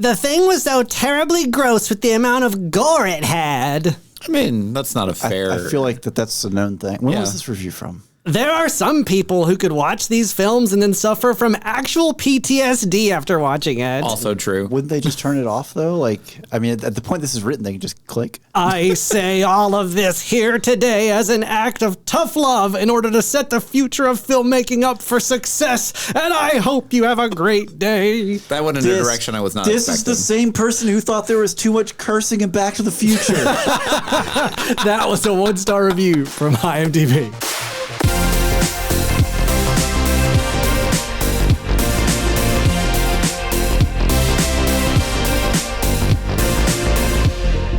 The Thing was so terribly gross with the amount of gore it had. I mean, that's not a fair... I feel like that's a known thing. When was this review from? There are some people who could watch these films and then suffer from actual PTSD after watching it. Also true. Wouldn't they just turn it off, though? Like, I mean, at the point this is written, they can just click. I say all of this here today as an act of tough love in order to set the future of filmmaking up for success, and I hope you have a great day. That went in a direction I was not expecting. This is the same person who thought there was too much cursing in Back to the Future. That was a 1-star review from IMDb.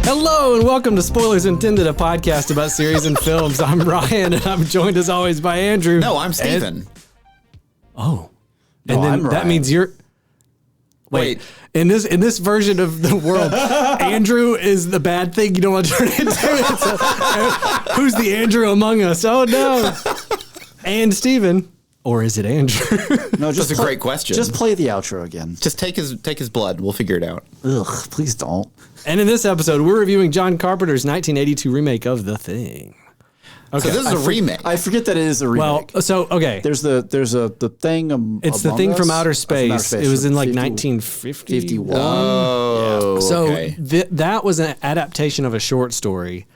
Hello and welcome to Spoilers Intended, a podcast about series and films. I'm Ryan and I'm joined as always by Andrew. No, I'm Steven. And No, then I'm that Ryan. means you're... Wait. In this version of the world, Andrew is the bad thing you don't want to turn into. Who's the Andrew among us? Oh no. And Steven. Or is it Andrew? No, That's a great question. Just play the outro again. Just take his blood. We'll figure it out. Ugh, please don't. And in this episode, we're reviewing John Carpenter's 1982 remake of The Thing. Okay. So this is a remake. I forget that it is a remake. Well, so, okay. There's the thing. It's The Thing from Outer Space. It was in like 1950. 51. Oh, So okay. that was an adaptation of a short story.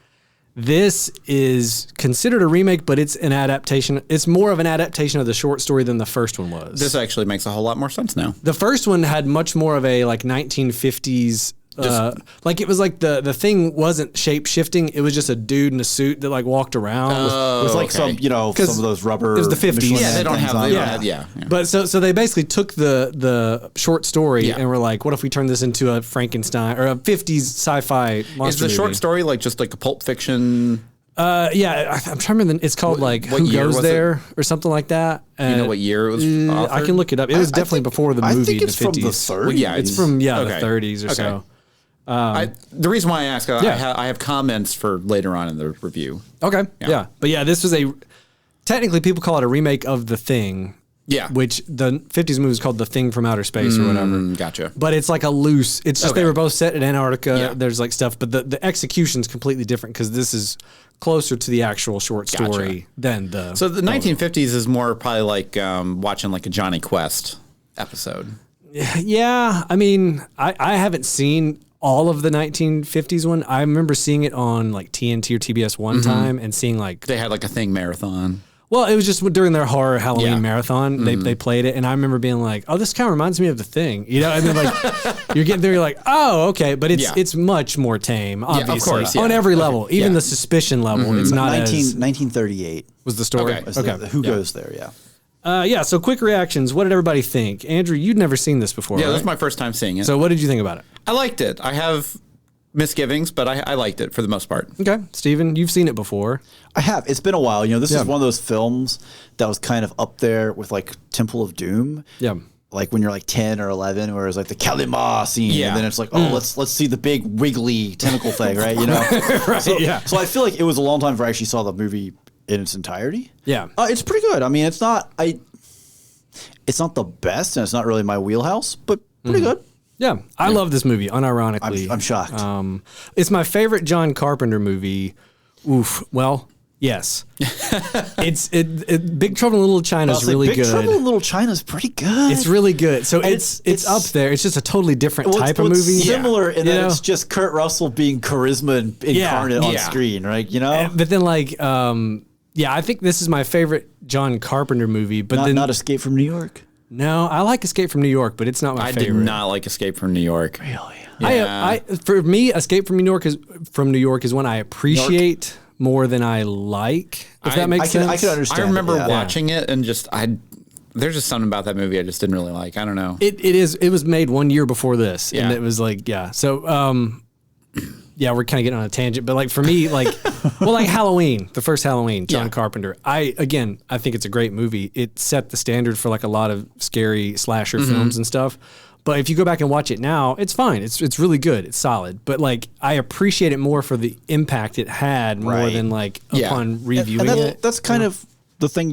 This is considered a remake, but it's an adaptation. It's more of an adaptation of the short story than the first one was. This actually makes a whole lot more sense now. The first one had much more of a like 1950s. Like it was like the thing wasn't shape shifting. It was just a dude in a suit that like walked around. It was like okay. some of those rubber. It was the 50s. Michelin Yeah, they don't things have. on They it. don't have yeah. But so they basically took the short story Yeah. and were like, what if we turn this into a Frankenstein or a 50s sci-fi monster Is the movie? short story like just like a Pulp Fiction? Yeah, I'm trying to remember. It's called like what Who year Goes was There or something like that. You know what year it was I authored? can look it up. It was definitely before the movie. I think it's in from the the 50s. 30s. Well, yeah, It's from the Okay. 30s or Okay. so. The reason why I ask, Yeah. I have comments for later on in the review. Okay, Yeah. yeah. But yeah, this was technically people call it a remake of The Thing. Yeah. Which the 50s movie is called The Thing from Outer Space or whatever. Gotcha. But it's like a loose, it's just they Okay. were both set in Antarctica. Yeah. There's like stuff, but the execution's completely different because this is closer to the actual short story than the... So the 1950s is more probably like watching like a Johnny Quest episode. Yeah, I mean, I haven't seen all of the 1950s one. I remember seeing it on like TNT or TBS one time and seeing like... They had like a Thing marathon. Well, it was just during their horror Halloween Yeah. marathon. They played it, and I remember being like, "Oh, this kind of reminds me of The Thing," you know. And then like you're getting there, you're like, "Oh, okay," but it's much more tame, obviously, of course, yeah. on every level, even Yeah. the suspicion level. It's not 1938 was the story. Okay. was the Who Goes There, yeah. Yeah. So quick reactions. What did everybody think? Andrew, you'd never seen this before, Yeah, right? this is my first time seeing it. So what did you think about it? I liked it. I have misgivings, but I liked it for the most part. Okay, Steven, you've seen it before. I have. It's been a while. You know, this Yeah. is one of those films that was kind of up there with like Temple of Doom. Yeah. Like when you're like 10 or 11, where it's like the Kalima scene, Yeah. and then it's like, oh, let's see the big wiggly tentacle thing, right? You know, so, yeah. So I feel like it was a long time before I actually saw the movie in its entirety. Yeah. It's pretty good. I mean, it's not the best, and it's not really my wheelhouse, but pretty good. Yeah, I love this movie, unironically. I'm shocked. It's my favorite John Carpenter movie. Oof. Well, yes. it's Big Trouble in Little China is really Big good. Trouble in Little China is pretty good. It's really good. So And it's up there. It's just a totally different type of what's movie. Similar in You that know? it's just Kurt Russell being charisma incarnate on Yeah. screen, right? You know, But then like, I think this is my favorite John Carpenter movie. But then not Escape from New York. no, I like Escape from New York, but it's not my I favorite. do not like Escape from New York. Really? I for me, Escape from New York is one I appreciate more than I like. If that makes sense. I can understand. I remember it, yeah. watching it and just there's just something about that movie I just didn't really like. I don't know. It was made 1 year before this, and Yeah. it was like So yeah, we're kind of getting on a tangent, but like for me, like like Halloween, the first Halloween, John Yeah. Carpenter. I think it's a great movie. It set the standard for like a lot of scary slasher films and stuff. But if you go back and watch it now, it's fine. It's really good. It's solid. But like I appreciate it more for the impact it had more Right. than like Yeah. upon reviewing And it. that's kind of the thing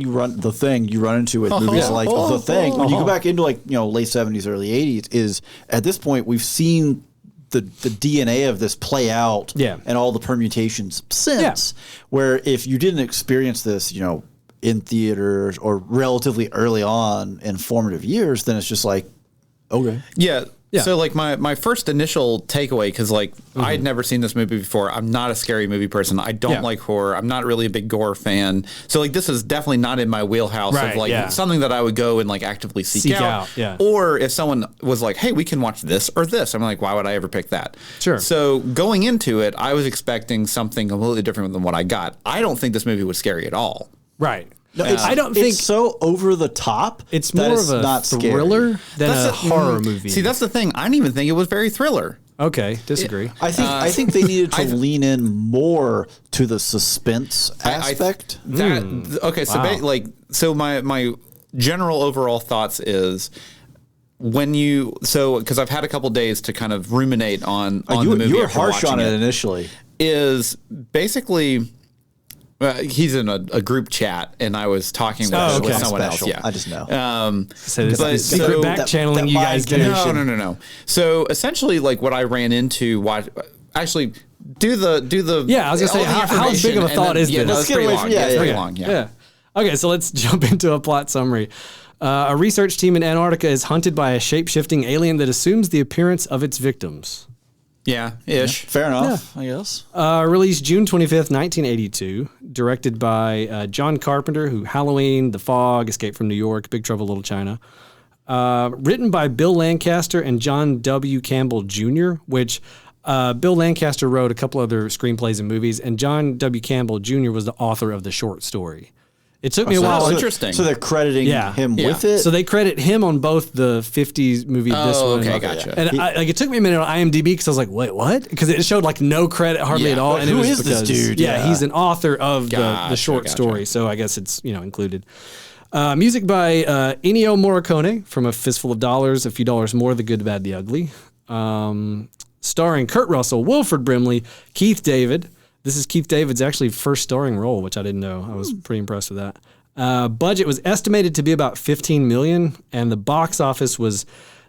you run into with movies like The Thing. When you go back into like late 70s, early 80s, is at this point we've seen the DNA of this play out, and all the permutations since. Where if you didn't experience this, in theaters or relatively early on in formative years, then it's just like, okay, yeah. So like my first initial takeaway, because like I'd never seen this movie before. I'm not a scary movie person. I don't like horror. I'm not really a big gore fan. So like this is definitely not in my wheelhouse of like something that I would go and like actively seek out. Or if someone was like, hey, we can watch this or this, I'm like, why would I ever pick that? Sure. So going into it, I was expecting something completely different than what I got. I don't think this movie was scary at all. Right. No, I don't think it's so over the top. It's more of a not thriller than a horror movie. See, that's the thing. I didn't even think it was very thriller. Okay, disagree. I think they needed to lean in more to the suspense aspect. Okay, so my general overall thoughts is because I've had a couple days to kind of ruminate on the movie. You were harsh on it initially. Is basically. He's in a group chat, and I was talking with someone else. Yeah, I just know. Secret back channeling you guys do. No. So essentially, like what I ran into, actually do the. Yeah, I was gonna say, how big of a thought is this? Let's get away from it's pretty long. Yeah. Okay, so let's jump into a plot summary. A research team in Antarctica is hunted by a shape-shifting alien that assumes the appearance of its victims. Yeah, ish. Fair enough, I guess. Released June 25th, 1982. Directed by John Carpenter, who Halloween, The Fog, Escape from New York, Big Trouble in Little China. Written by Bill Lancaster and John W. Campbell Jr., which Bill Lancaster wrote a couple other screenplays and movies, and John W. Campbell Jr. was the author of the short story. It took me a while. Interesting. So they're crediting him with it? So they credit him on both the 50s movie, this one. Okay, gotcha. And it took me a minute on IMDb because I was like, wait, what? Because it showed like no credit hardly at all. Like, who is this dude? Yeah, he's an author of the short story. So I guess it's, included. Music by Ennio Morricone from A Fistful of Dollars, A Few Dollars More, The Good, the Bad, the Ugly. Starring Kurt Russell, Wilford Brimley, Keith David. This is Keith David's actually first starring role, which I didn't know. I was pretty impressed with that. Budget was estimated to be about $15 million, and the box office was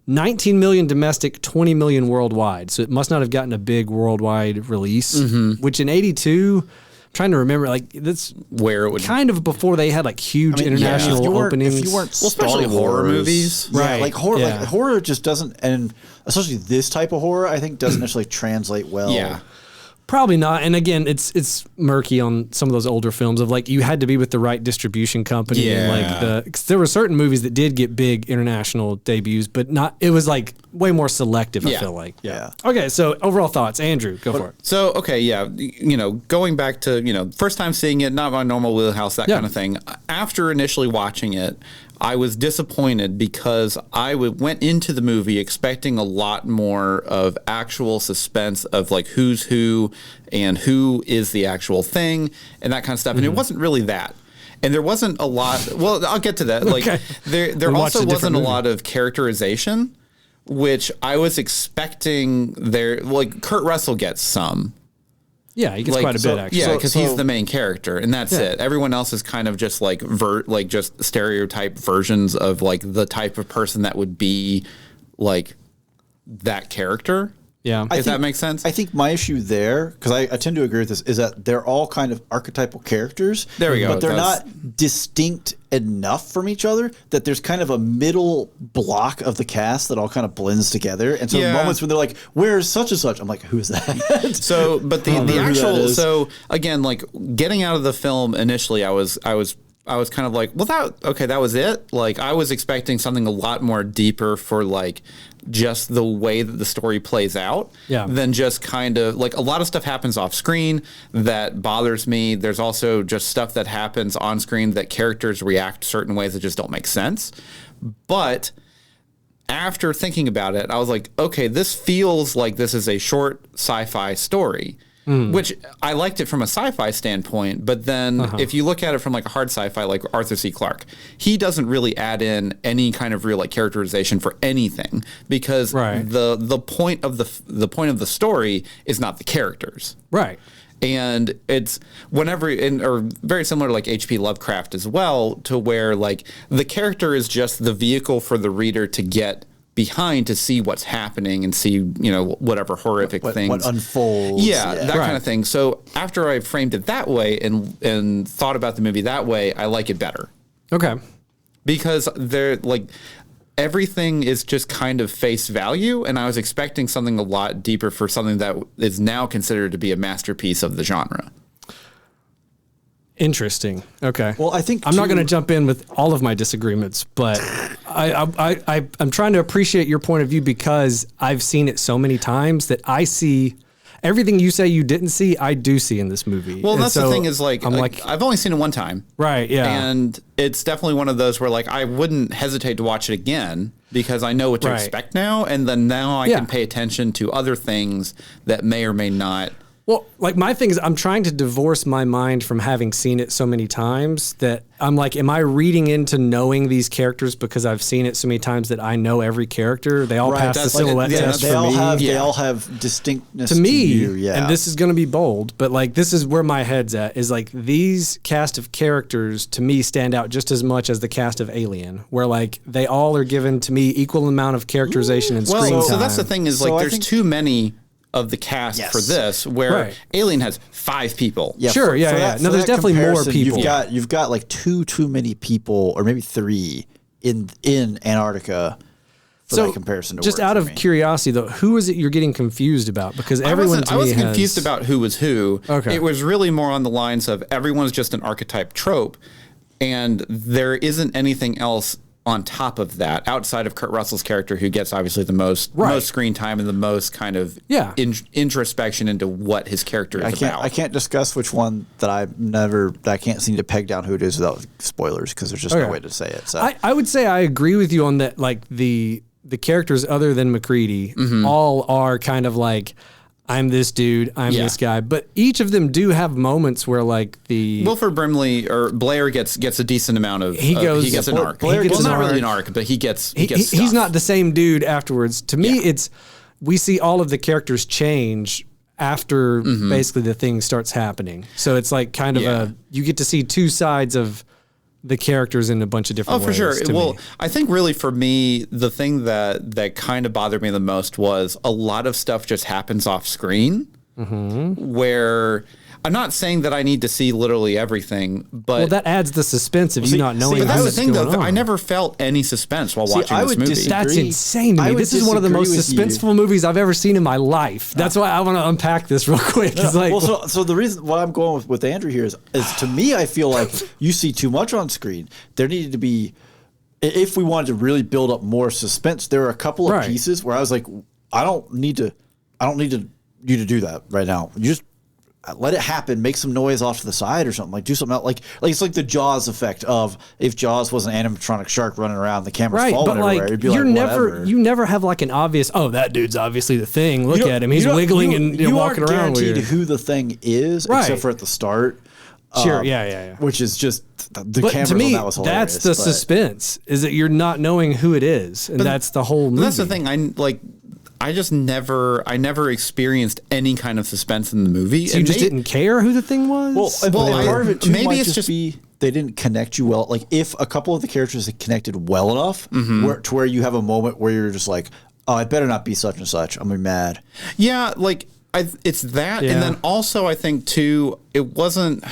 $19 million domestic, $20 million worldwide. So it must not have gotten a big worldwide release, which in '82, I'm trying to remember, like that's where it would kind of before they had like huge international openings. If you weren't especially horror movies, right? Like horror, like horror just doesn't, and especially this type of horror, I think doesn't necessarily translate well. Yeah. Probably not. And again, it's murky on some of those older films of like you had to be with the right distribution company. Yeah. And like there were certain movies that did get big international debuts, but not. It was like way more selective. I feel like. Yeah. Okay. So overall thoughts, Andrew, go for it. So going back to first time seeing it, not my normal wheelhouse, that kind of thing. After initially watching it, I was disappointed because I went into the movie expecting a lot more of actual suspense of like who's who and who is the actual thing and that kind of stuff. And it wasn't really that. And there wasn't a lot. Well, I'll get to that. Like there also wasn't a lot of characterization, which I was expecting there. Like Kurt Russell gets some. Yeah, he gets quite a bit actually. Yeah, because he's the main character, and that's it. Everyone else is kind of just like just stereotype versions of like the type of person that would be like that character. Yeah, if that makes sense. I think my issue there, because I tend to agree with this, is that they're all kind of archetypal characters. There we go. But they're not distinct enough from each other that there's kind of a middle block of the cast that all kind of blends together. And so moments when they're like, "Where's such and such?" I'm like, "Who is that?" So, but the actual so again, like getting out of the film initially, I was kind of like, well, that was it. Like I was expecting something a lot more deeper for like just the way that the story plays out than just kind of like a lot of stuff happens off screen that bothers me. There's also just stuff that happens on screen that characters react certain ways that just don't make sense. But after thinking about it, I was like, okay, this feels like this is a short sci-fi story. Which I liked it from a sci-fi standpoint, but then if you look at it from like a hard sci-fi, like Arthur C. Clarke, he doesn't really add in any kind of real like characterization for anything because the point of the story is not the characters, right? And it's or very similar to like H.P. Lovecraft as well, to where like the character is just the vehicle for the reader to get behind to see what's happening and see, whatever horrific things. What unfolds. Yeah, that kind of thing. So after I framed it that way and thought about the movie that way, I like it better. Okay. Because they're like, everything is just kind of face value, and I was expecting something a lot deeper for something that is now considered to be a masterpiece of the genre. Interesting. Okay. Well, I think I'm not going to jump in with all of my disagreements, but I'm trying to appreciate your point of view because I've seen it so many times that I see everything you say you didn't see, I do see in this movie. Well, that's the thing is like, I've only seen it one time. Right, yeah. And it's definitely one of those where like I wouldn't hesitate to watch it again because I know what to expect now. And then now I can pay attention to other things that may or may not. Well, like my thing is I'm trying to divorce my mind from having seen it so many times that I'm like, am I reading into knowing these characters because I've seen it so many times that I know every character? They all pass the silhouette test for me. They all have distinctness to me, you, and this is going to be bold, but like this is where my head's at, is like these cast of characters to me stand out just as much as the cast of Alien, where like they all are given to me equal amount of characterization and screen time. So that's the thing is like there's too many of the cast for this, where Alien has 5 people. Yeah, sure, No, there's definitely more people. You've got like too many people, or maybe 3 in Antarctica. For that comparison to just out of curiosity, though, who is it you're getting confused about? Because everyone I wasn't confused about who was who. Okay. It was really more on the lines of everyone's just an archetype trope, and there isn't anything else on top of that, outside of Kurt Russell's character, who gets obviously the most screen time and the most kind of introspection into what his character is about. I can't discuss which one that I can't seem to peg down who it is without spoilers, because there's just no way to say it. So I would say I agree with you on that. Like the characters other than McCready all are kind of like, I'm this dude, I'm this guy. But each of them do have moments where like Wilford Brimley or Blair gets a decent amount of he gets an arc. Blair gets not really an arc, but he gets he's not the same dude afterwards. To me, we see all of the characters change after basically the thing starts happening. So it's like kind of you get to see two sides of the characters in a bunch of different ways. Oh, for sure. Well, I think really for me, the thing that kind of bothered me the most was a lot of stuff just happens off screen, where I'm not saying that I need to see literally everything, but that adds the suspense of you not knowing. But that's the thing, though. I never felt any suspense while watching this movie. That's insane to me. This is one of the most suspenseful movies I've ever seen in my life. That's why I want to unpack this real quick. It's like, so the reason why I'm going with Andrew here is to me, I feel like you see too much on screen. There needed to be, if we wanted to really build up more suspense, there are a couple of pieces where I was like, I don't need you to do that right now. You just let it happen, make some noise off to the side or something, like do something else. Like it's like the Jaws effect of if Jaws was an animatronic shark running around, the camera's falling everywhere. It'd be you never have like an obvious, that dude's obviously the thing. Look at him. He's wiggling and walking around. You aren't guaranteed who the thing is, except for at the start. Sure, yeah. Which is just the camera. To me, that was hilarious, that's the suspense, is that you're not knowing who it is, and that's the whole movie. That's the thing. I just never experienced any kind of suspense in the movie. So you just didn't care who the thing was? Part of it too maybe it's just be they didn't connect you well. Like if a couple of the characters had connected well enough, to where you have a moment where you're just like, oh, it better not be such and such. I'm gonna be mad. Yeah, like it's that, and then also I think too, it wasn't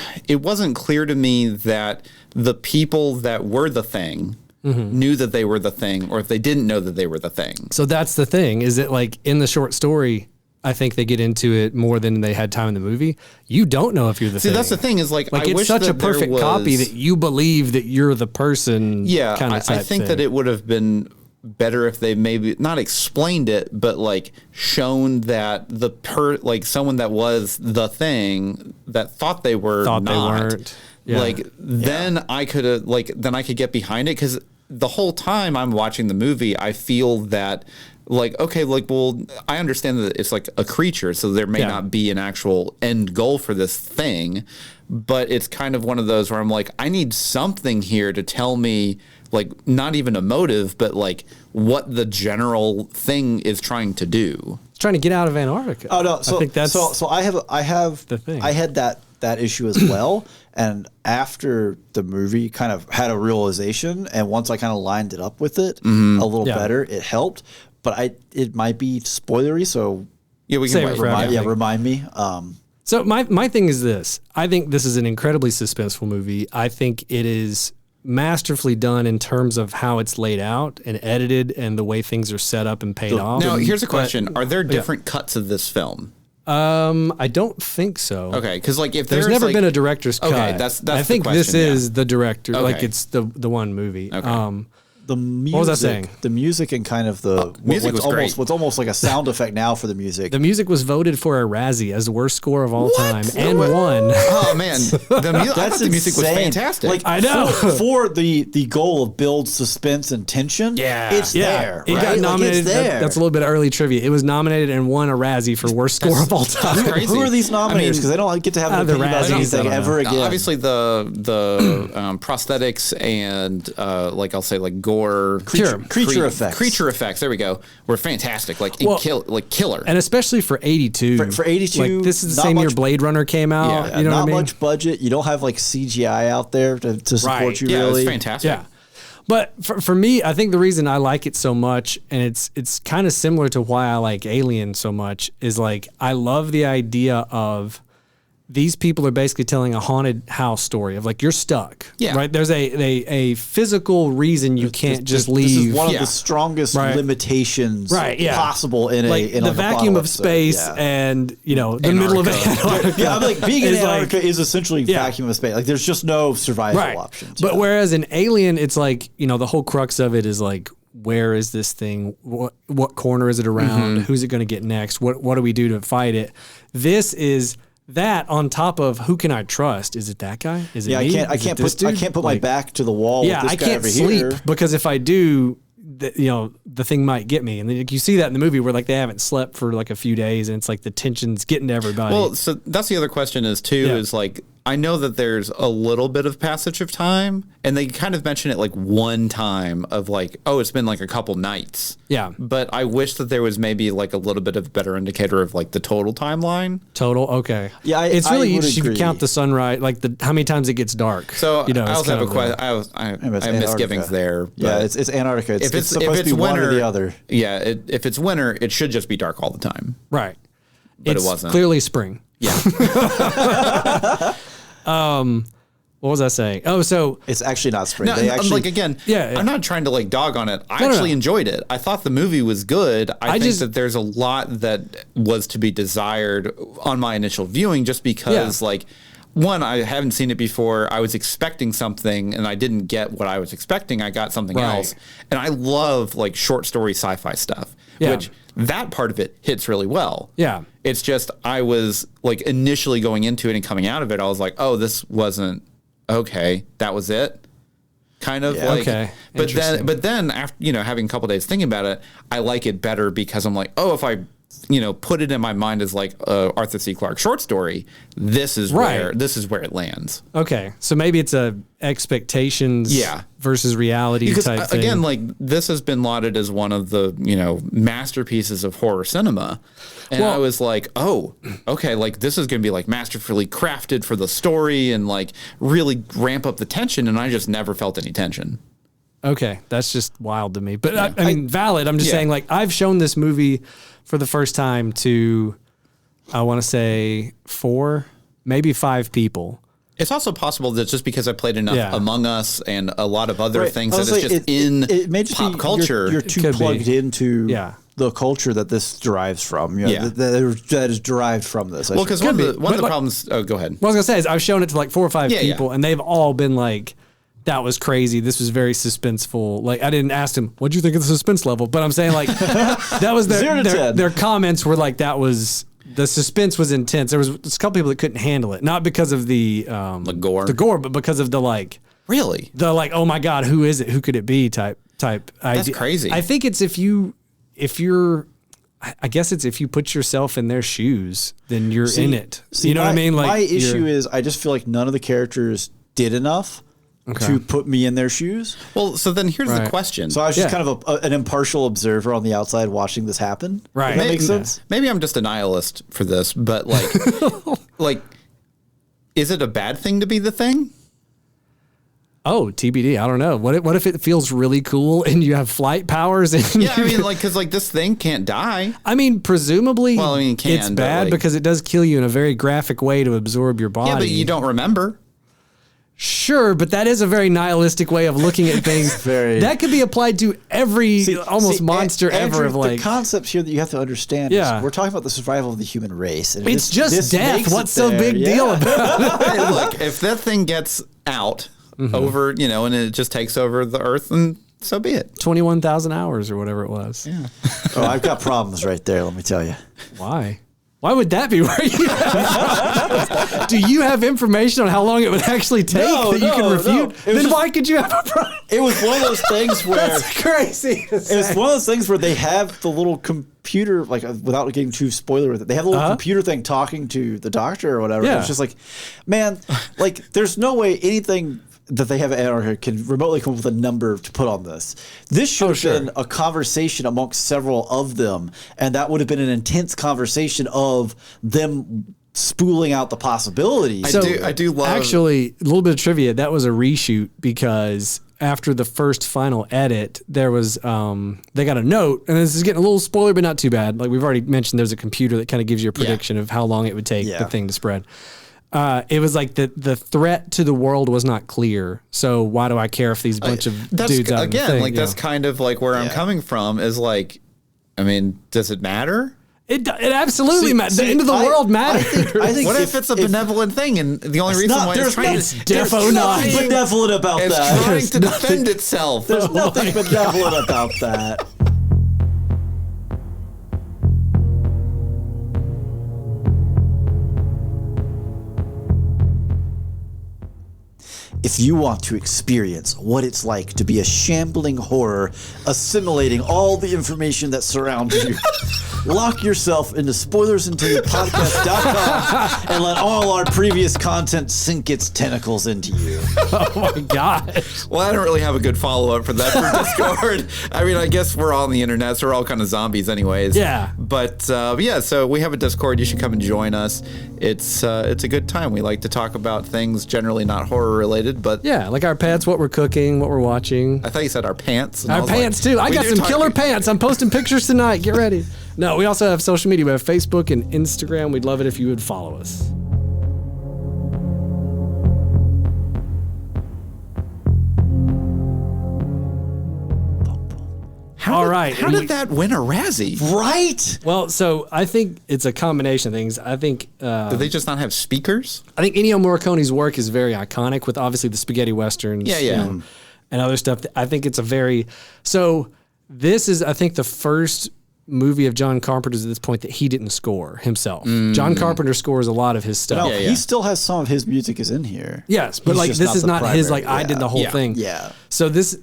clear to me that the people that were the thing knew that they were the thing, or if they didn't know that they were the thing. So that's the thing, is that like in the short story, I think they get into it more than they had time in the movie. You don't know if you're the thing. See, that's the thing, is like I it's wish such that a perfect copy that you believe that you're the person. Yeah, I think thing. that it would have been better if they maybe not explained it, but like shown that someone that was the thing that thought they weren't. Yeah. Then I could get behind it, because the whole time I'm watching the movie, I feel that I understand that it's like a creature, so there may not be an actual end goal for this thing, but it's kind of one of those where I'm like, I need something here to tell me, like, not even a motive, but like what the general thing is trying to do. trying to get out of Antarctica. Oh no! So I think that's so I have the thing. I had that issue as well, and after the movie, kind of had a realization, and once I kind of lined it up with it a little better, it helped. But it might be spoilery, so we can remind me. So my thing is this: I think this is an incredibly suspenseful movie. I think it is masterfully done in terms of how it's laid out and edited and the way things are set up and paid off. Now, here's a question. Are there different cuts of this film? I don't think so. Okay, because like if there's never been a director's cut. Okay, that's I think the question, this is the director. Okay. Like it's the one movie. Okay. The music, what was I saying? The music and kind of music was great. What's almost like a sound effect now for the music. The music was voted for a Razzie as the worst score of all time and won. Oh man, the music was fantastic. Like I know for the goal of build suspense and tension. Yeah, it's there. It got nominated. That's a little bit of early trivia. It was nominated and won a Razzie for worst score of all time. Who are these nominators? Because they don't get to have an opinion about anything ever again. Obviously, the prosthetics and like I'll say like gore. Creature effects. Creature effects. There we go. Were fantastic. Like killer. And especially for 82. For 82, like this is the same year Blade Runner came out. Yeah, you know not what I mean? much budget. You don't have like CGI out there to support you. Really, it's fantastic. Yeah. But for me, I think the reason I like it so much, and it's kind of similar to why I like Alien so much, is like I love the idea of these people are basically telling a haunted house story of like you're stuck. Yeah. Right. There's a physical reason you can't just leave. This is one of the strongest limitations possible in like in the like vacuum of space and the middle of Antarctica. Yeah, I'm like being in Antarctica is essentially vacuum of space. Like there's just no survival options. But whereas in Alien, it's like the whole crux of it is like, where is this thing? What corner is it around? Who's it going to get next? What do we do to fight it? This is that on top of who can I trust? Is it that guy? Is it me? I can't put my back to the wall. Yeah, with this I guy can't over sleep here. because if I do, the thing might get me. And like, you see that in the movie where like they haven't slept for like a few days, and it's like the tension's getting to everybody. Well, so that's the other question is is like I know that there's a little bit of passage of time, and they kind of mention it like one time of like, oh, it's been like a couple nights. Yeah. But I wish that there was maybe like a little bit of a better indicator of like the total timeline. Total, okay. Yeah, it's really you should count the sunrise, like how many times it gets dark. So I also have a question. I have misgivings there. Yeah, it's Antarctica. It's supposed to be winter, one or the other. Yeah, if it's winter, it should just be dark all the time. Right. But it's it wasn't. Clearly spring. Yeah. What was I saying? Oh, so it's actually not spring. No, they actually, like again, I'm not trying to like dog on it. I actually enjoyed it. I thought the movie was good. I think that there's a lot that was to be desired on my initial viewing, just because like one, I haven't seen it before. I was expecting something and I didn't get what I was expecting. I got something else. And I love like short story sci-fi stuff, which that part of it hits really well. Yeah. It's just I was like initially going into it and coming out of it, I was like, oh, this wasn't okay. That was it. Kind of like, okay. But then after, having a couple days thinking about it, I like it better because I'm like, oh, if I, put it in my mind as like a Arthur C. Clarke short story, this is where it lands. Okay. So maybe it's a expectations versus reality type thing. Again, like this has been lauded as one of the, masterpieces of horror cinema. And I was like, oh, okay, like this is going to be like masterfully crafted for the story and like really ramp up the tension. And I just never felt any tension. Okay. That's just wild to me. But I mean, valid. I'm just saying, like, I've shown this movie for the first time to, I want to say 4, maybe 5 people. It's also possible that just because I played enough Among Us and a lot of other things that it's just it may just pop culture. You're too plugged into the culture that this derives from. That is derived from this. Well, because one of the problems. Oh, go ahead. What I was gonna say is I've shown it to like 4 or 5 people, and they've all been like, "That was crazy. This was very suspenseful." Like I didn't ask them, "What'd you think of the suspense level?" But I'm saying like that was their comments were like that was. The suspense was intense. There was a couple people that couldn't handle it, not because of the gore, but because of the like. Really? The like, oh my God, who is it? Who could it be? Type. That's crazy. I think it's if you're, I guess it's if you put yourself in their shoes, then you're in it. You know what I mean? Like my issue is, I just feel like none of the characters did enough to put me in their shoes. Well, so then here's the question. So I was just kind of an impartial observer on the outside watching this happen. Right. Does that make sense? Maybe I'm just a nihilist for this, but like, is it a bad thing to be the Thing? Oh, TBD. I don't know. What if it feels really cool and you have flight powers? And Yeah, I mean, like, because like this thing can't die. I mean, presumably, Well, I mean, it can, it's bad like, because it does kill you in a very graphic way to absorb your body. Yeah, but you don't remember. Sure, but that is a very nihilistic way of looking at things. That could be applied to every monster ever. Of like the concept here that you have to understand. Is we're talking about the survival of the human race. And it's just death. What's so big deal about it? Hey, look, if that thing gets out over, and it just takes over the Earth, and so be it. 21,000 hours or whatever it was. Yeah. Oh, I've got problems right there. Let me tell you. Why? Why would that be where you have? Do you have information on how long it would actually take that you can refute? Then why could you have a problem? It was one of those things where that's crazy. It was one of those things where they have the little computer, like without getting too spoiler with it, they have a little computer thing talking to the doctor or whatever. Yeah. It's just like, man, like there's no way anything that they have at here can remotely come up with a number to put on this. This should have been a conversation amongst several of them, and that would have been an intense conversation of them spooling out the possibilities. I do love... Actually, a little bit of trivia, that was a reshoot because after the first final edit, there was, they got a note, and this is getting a little spoiler, but not too bad. Like we've already mentioned, there's a computer that kind of gives you a prediction of how long it would take the thing to spread. It was like the threat to the world was not clear. So why do I care if these bunch of dudes out again, in the thing, like that's kind of like where I'm coming from is like, I mean, does it matter? It absolutely matters. The end of the world matters. I think what if it's a benevolent thing and the only reason why it's trying it's defo not benevolent about it's that. trying to defend itself. There's nothing benevolent about that. If you want to experience what it's like to be a shambling horror, assimilating all the information that surrounds you, lock yourself into spoilersuntoyourpodcast.com and let all our previous content sink its tentacles into you. Oh my God. Well, I don't really have a good follow-up for that for Discord. I mean, I guess we're all on the internet, so we're all kind of zombies anyways. Yeah. But yeah, so we have a Discord. You should come and join us. It's a good time. We like to talk about things generally not horror related, but yeah, like our pets, what we're cooking, what we're watching. I thought you said our pants. Our pants too. I got some killer pants. I'm posting pictures tonight. Get ready. No, we also have social media. We have Facebook and Instagram. We'd love it if you would follow us. How did that win a Razzie? Right? Well, so I think it's a combination of things. I think... Did they just not have speakers? I think Ennio Morricone's work is very iconic with obviously the spaghetti westerns. And other stuff. I think it's a very... So this is, I think, the first movie of John Carpenter's at this point that he didn't score himself. John Carpenter scores a lot of his stuff. No, he still has some of his music is in here. Yes, but like this is not his, like I did the whole thing. Yeah. So this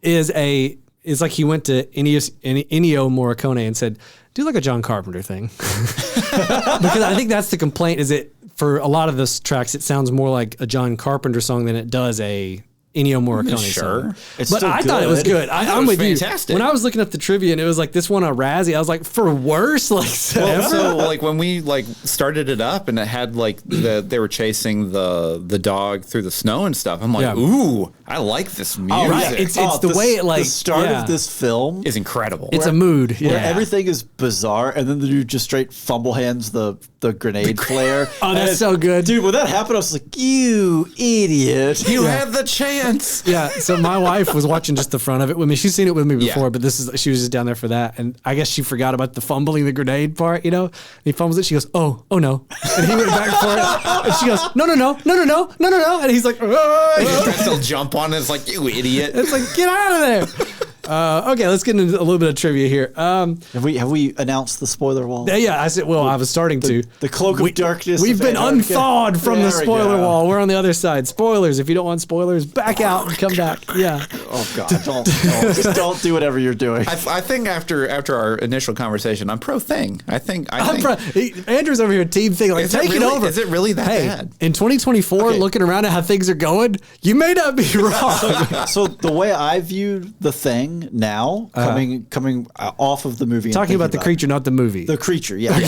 is a... It's like he went to Ennio Morricone and said, do like a John Carpenter thing. Because I think that's the complaint is it for a lot of those tracks, it sounds more like a John Carpenter song than it does a Ennio Morricone song. But I thought it was good. I'm with fantastic. You. When I was looking up the trivia and it was like this one a Razzie, I was like, for worse? Like, so like when we like started it up and it had like they were chasing the dog through the snow and stuff. I'm like, ooh, I like this music. Oh, right. It's the way it like the start of this film is incredible. It's a mood. Where everything is bizarre and then the dude just straight fumble hands the grenade flare. Oh, that's so good. Dude, when that happened, I was like, you idiot. You had the chance. Yeah, so my wife was watching just the front of it with me. She's seen it with me before, but she was just down there for that. And I guess she forgot about the fumbling the grenade part, And he fumbles it. She goes, oh no. And he went back for it. And she goes, no. And he's like, he tries to jump on it. It's like, you idiot. It's like, get out of there. Okay, let's get into a little bit of trivia here. Have we announced the spoiler wall? Yeah, I said. Well, I was starting to. The cloak of darkness. We've been unthawed from the spoiler go. wall. We're on the other side. Spoilers. If you don't want spoilers, back out and come back. Yeah. Oh God! Just don't do whatever you're doing. I think after our initial conversation, I'm pro thing. I think Andrew's over here, team thing. Like, take it over. Is it really that bad? In 2024, looking around at how things are going, you may not be wrong. So the way I view the thing now, coming off of the movie, Talking about the creature, not the movie. The creature, yeah.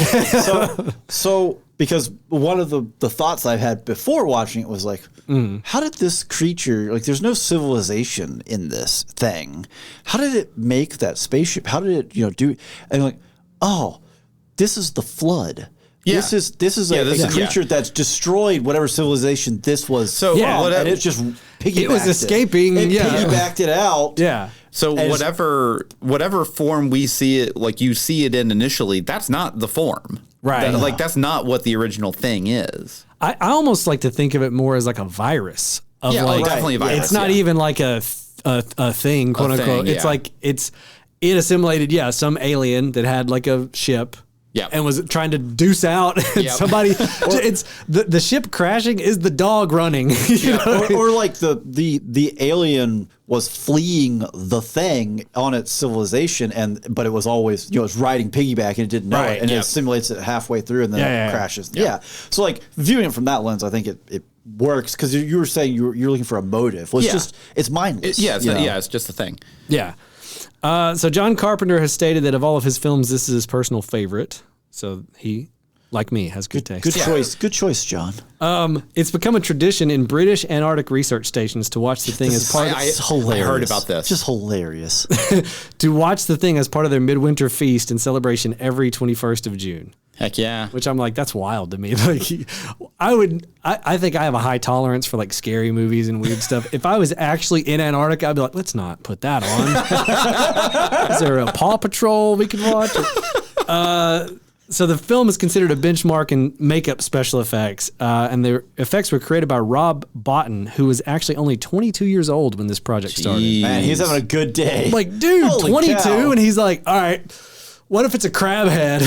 So because one of the thoughts I had before watching it was like, how did this creature, like, there's no civilization in this thing. How did it make that spaceship? How did it, do? And like, oh, this is the flood. Yeah. This is a creature that's destroyed whatever civilization this was. So and it's just piggybacked it was escaping. It piggybacked it out. Yeah. So whatever form we see it, like you see it in initially, that's not the form. Right. Like that's not what the original thing is. I almost like to think of it more as like a virus. Definitely a virus. It's not even like a thing, quote unquote. It's like it assimilated, some alien that had like a ship. Yeah, and was trying to deuce out somebody. It's the ship crashing is the dog running. Or like the alien was fleeing the thing on its civilization, but it was always it's riding piggyback and it didn't know it, and it assimilates it halfway through and then it crashes. Yeah. So like viewing it from that lens, I think it works because you were saying you're looking for a motive. Well, it's mindless. It's just a thing. Yeah. So John Carpenter has stated that of all of his films, this is his personal favorite. So he, like me, has good taste. Good choice. Good choice, John. It's become a tradition in British Antarctic research stations to watch the thing as part of... It's hilarious. I heard about this. Just hilarious. To watch the thing as part of their midwinter feast and celebration every 21st of June. Heck yeah. Which I'm like, that's wild to me. Like, I think I have a high tolerance for like scary movies and weird stuff. If I was actually in Antarctica, I'd be like, let's not put that on. Is there a Paw Patrol we could watch? So the film is considered a benchmark in makeup special effects, and the effects were created by Rob Botton, who was actually only 22 years old when this project started. Man, he's having a good day. I'm like, dude, Holy 22, cow. and he's like, all right, what if it's a crab head?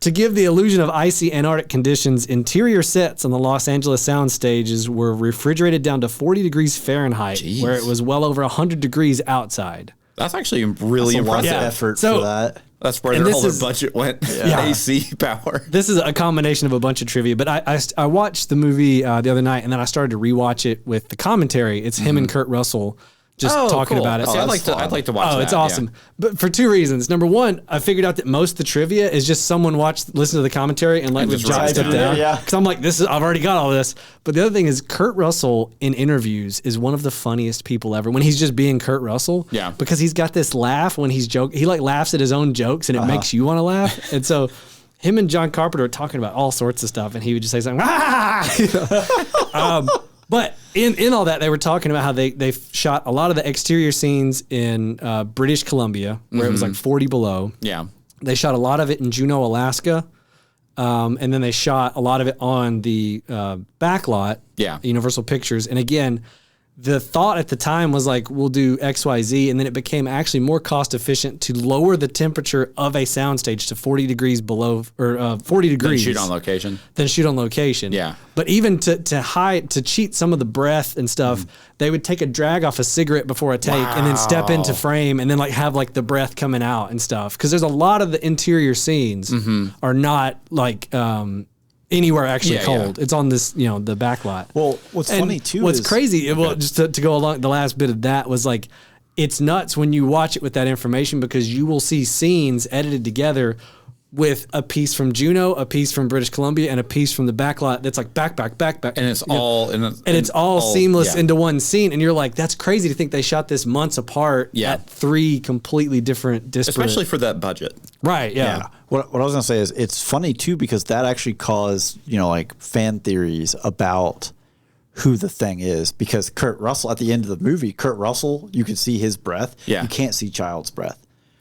To give the illusion of icy Antarctic conditions, interior sets on the Los Angeles sound stages were refrigerated down to 40 degrees Fahrenheit, where it was well over 100 degrees outside. That's actually really impressive. A lot of effort for that. That's where all their budget went. AC power. This is a combination of a bunch of trivia, but I watched the movie the other night, and then I started to rewatch it with the commentary. It's him and Kurt Russell just talking about it. See, I'd like to watch that. Oh, it's awesome. Yeah. But for two reasons. Number one, I figured out that most of the trivia is just someone listen to the commentary and let me jot stuff down. Yeah. Because I'm like, I've already got all this. But the other thing is Kurt Russell in interviews is one of the funniest people ever when he's just being Kurt Russell. Yeah. Because he's got this laugh when he's joking. He like laughs at his own jokes and it makes you want to laugh. And so him and John Carpenter are talking about all sorts of stuff and he would just say something, but in all that, they were talking about how they shot a lot of the exterior scenes in British Columbia, where it was like 40 below. Yeah. They shot a lot of it in Juneau, Alaska. And then they shot a lot of it on the back lot, Universal Pictures. And again, the thought at the time was like, we'll do X, Y, Z. And then it became actually more cost efficient to lower the temperature of a soundstage to 40 degrees below, or 40 degrees. Then shoot on location. Yeah. But even to cheat some of the breath and stuff, they would take a drag off a cigarette before a take and then step into frame and then like have like the breath coming out and stuff. Because there's a lot of the interior scenes are not like anywhere actually cold. It's on this, the back lot. Well, what's funny too what's crazy, just to go along the last bit of that was like, it's nuts when you watch it with that information because you will see scenes edited together with a piece from Juneau, a piece from British Columbia, and a piece from the back lot that's like back. And it's all seamless into one scene. And you're like, that's crazy to think they shot this months apart at three completely different disparate. Especially for that budget. Right, yeah. What I was going to say is it's funny too because that actually caused, like fan theories about who the thing is because Kurt Russell, at the end of the movie, you can see his breath. Yeah. You can't see Child's breath.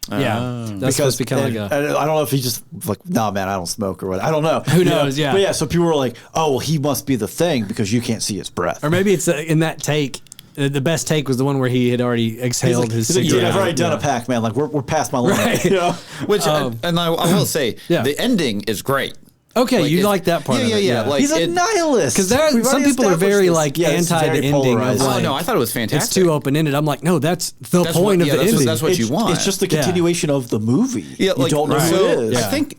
Yeah, that's supposed to be kind of like I don't know if he just like, no, man, I don't smoke or what. I don't know. Who knows? Yeah. But yeah, so people were like, oh, well, he must be the thing because you can't see his breath. Or maybe it's in that take, the best take was the one where he had already exhaled his He's like, cigarette. I've already done a pack, man. Like we're past my limit. Right. You know? Which and I will say Yeah. the ending is great. Okay, you like that part of it. Yeah. Like He's a nihilist. Because some people are very like anti the ending. Of, like, no, I thought it was fantastic. It's too open ended. I'm like, no, that's the point of the ending. That's what you want. It's just the continuation of the movie. Yeah, like, you don't know who it is. I think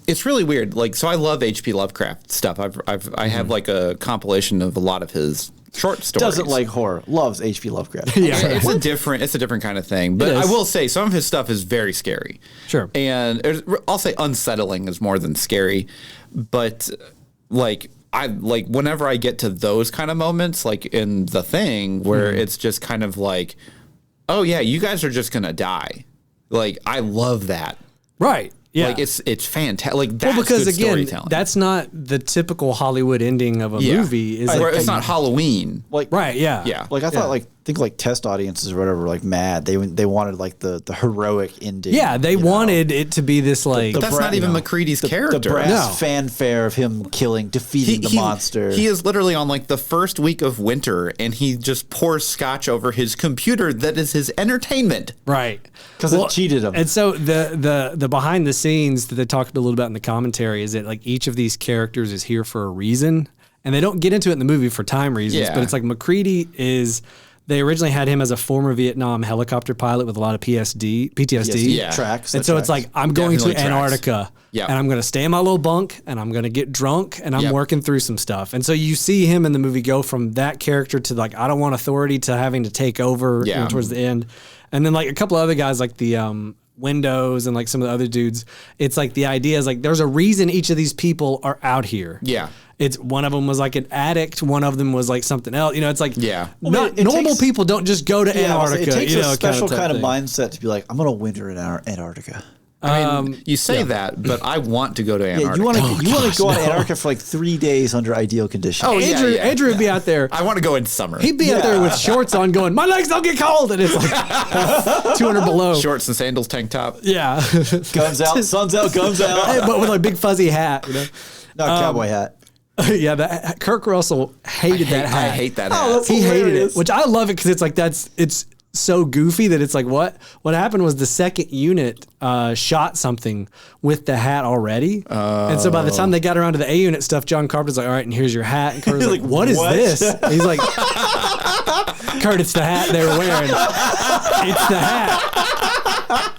it's really weird. Like, so I love H.P. Lovecraft stuff. I have like a compilation of a lot of his short stories. Doesn't like horror. Loves H.P. Lovecraft. Yeah, it's a different kind of thing. But I will say some of his stuff is very scary. Sure. And I'll say unsettling is more than scary. But like whenever I get to those kind of moments, like in The Thing, where it's just kind of like, oh yeah, you guys are just gonna die. Like I love that. Right. Yeah. Like it's fantastic. Like that's because good again, storytelling. that's not the typical Hollywood ending of a movie. Is Where it's not Halloween. Like right. Yeah. Yeah. Like I thought, think like test audiences or whatever, like mad. They wanted like the heroic ending. Yeah, they wanted it to be this like. That's not even McCready's character. The brass fanfare of him defeating the monster. He is literally on like the first week of winter, and he just pours scotch over his computer. That is his entertainment. Right. Because it cheated him. And so the behind the scenes that they talked a little about in the commentary is that like each of these characters is here for a reason, and they don't get into it in the movie for time reasons. Yeah. But it's like McCready is. They originally had him as a former Vietnam helicopter pilot with a lot of PTSD. Yeah. Tracks. And so it's like, I'm going to Antarctica Yeah. and I'm going to stay in my little bunk and I'm going to get drunk and I'm working through some stuff. And so you see him in the movie go from that character to like, I don't want authority to having to take over towards the end. And then like a couple of other guys like the Windows and like some of the other dudes, it's like the idea is like, there's a reason each of these people are out here. Yeah. It's one of them was like an addict. One of them was like something else. You know, it's like normal people don't just go to Antarctica. It takes you a know, special kind of mindset to be like, I'm going to winter in Antarctica. I mean, you say that, but I want to go to Antarctica. Yeah, you want to go on Antarctica for like 3 days under ideal conditions. Oh, Andrew would be out there. I want to go in summer. He'd be out there with shorts on going, my legs don't get cold. And it's like 200 below. Shorts and sandals, tank top. Yeah. Guns out, sun's out, guns out. But with a big fuzzy hat. You know? Not a cowboy hat. Yeah, Kirk Russell hated that hat. I hate that hat. He hated it, which I love it because it's like it's so goofy that it's like what happened was the second unit shot something with the hat already, and so by the time they got around to the A unit stuff, John Carpenter's like, all right, and here's your hat, and Kurt's like, what is this? And he's like, Kurt, it's the hat they were wearing. It's the hat.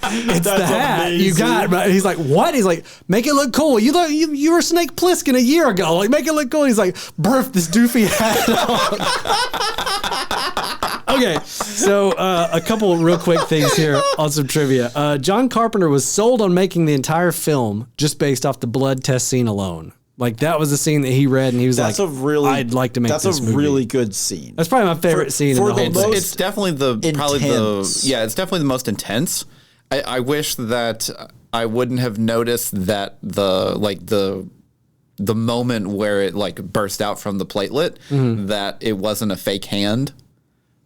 It's the hat you got. But he's like, what? He's like, make it look cool. You were Snake Plissken a year ago. Like, make it look cool. He's like, birth this doofy hat on. Okay, so a couple real quick things here on some trivia. John Carpenter was sold on making the entire film just based off the blood test scene alone. Like that was the scene that he read, and he was like, "I'd like to make this movie." That's a really good scene. That's probably my favorite scene in the whole movie. It's definitely it's definitely the most intense. I wish that I wouldn't have noticed that the moment where it like burst out from the platelet that it wasn't a fake hand.